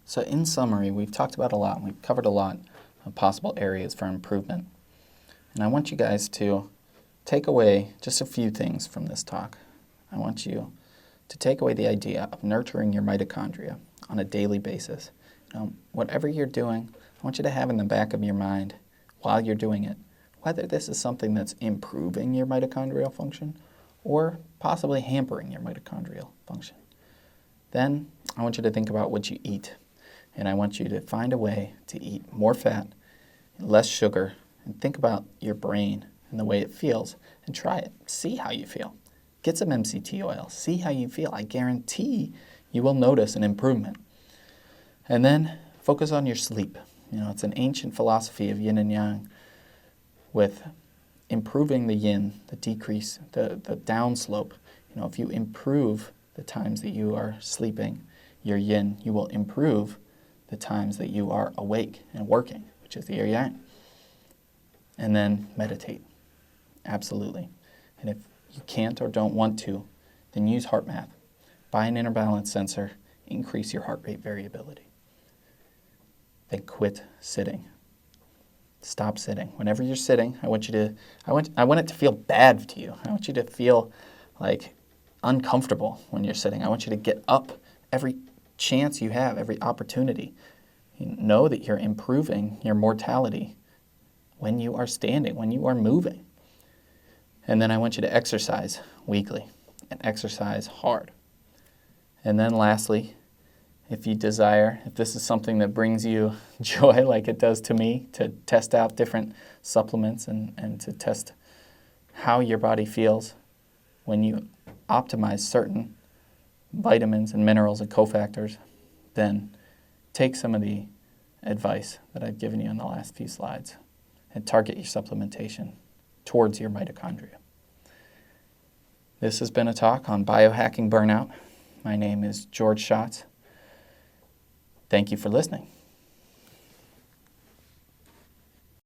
So in summary, we've talked about a lot. We've covered a lot of possible areas for improvement. And I want you guys to take away just a few things from this talk. I want you to take away the idea of nurturing your mitochondria on a daily basis. Whatever you're doing, I want you to have in the back of your mind while you're doing it, whether this is something that's improving your mitochondrial function or possibly hampering your mitochondrial function. Then I want you to think about what you eat. And I want you to find a way to eat more fat, less sugar, and think about your brain and the way it feels, and try it. See how you feel. Get some MCT oil. See how you feel. I guarantee you will notice an improvement. And then focus on your sleep. It's an ancient philosophy of yin and yang, with improving the yin, the decrease, the downslope. If you improve the times that you are sleeping your yin, you will improve the times that you are awake and working, which is the yang. And then meditate. Absolutely. And if you can't or don't want to, then use HeartMath. Buy an inner balance sensor, increase your heart rate variability. Then quit sitting. Stop sitting. Whenever you're sitting, I want it to feel bad to you. I want you to feel like uncomfortable when you're sitting. I want you to get up every chance you have, every opportunity. You know that you're improving your mortality when you are standing, when you are moving. And then I want you to exercise weekly and exercise hard. And then lastly, if you desire, if this is something that brings you joy like it does to me, to test out different supplements and to test how your body feels when you optimize certain vitamins and minerals and cofactors, then take some of the advice that I've given you in the last few slides and target your supplementation towards your mitochondria. This has been a talk on biohacking burnout. My name is George Schatz. Thank you for listening.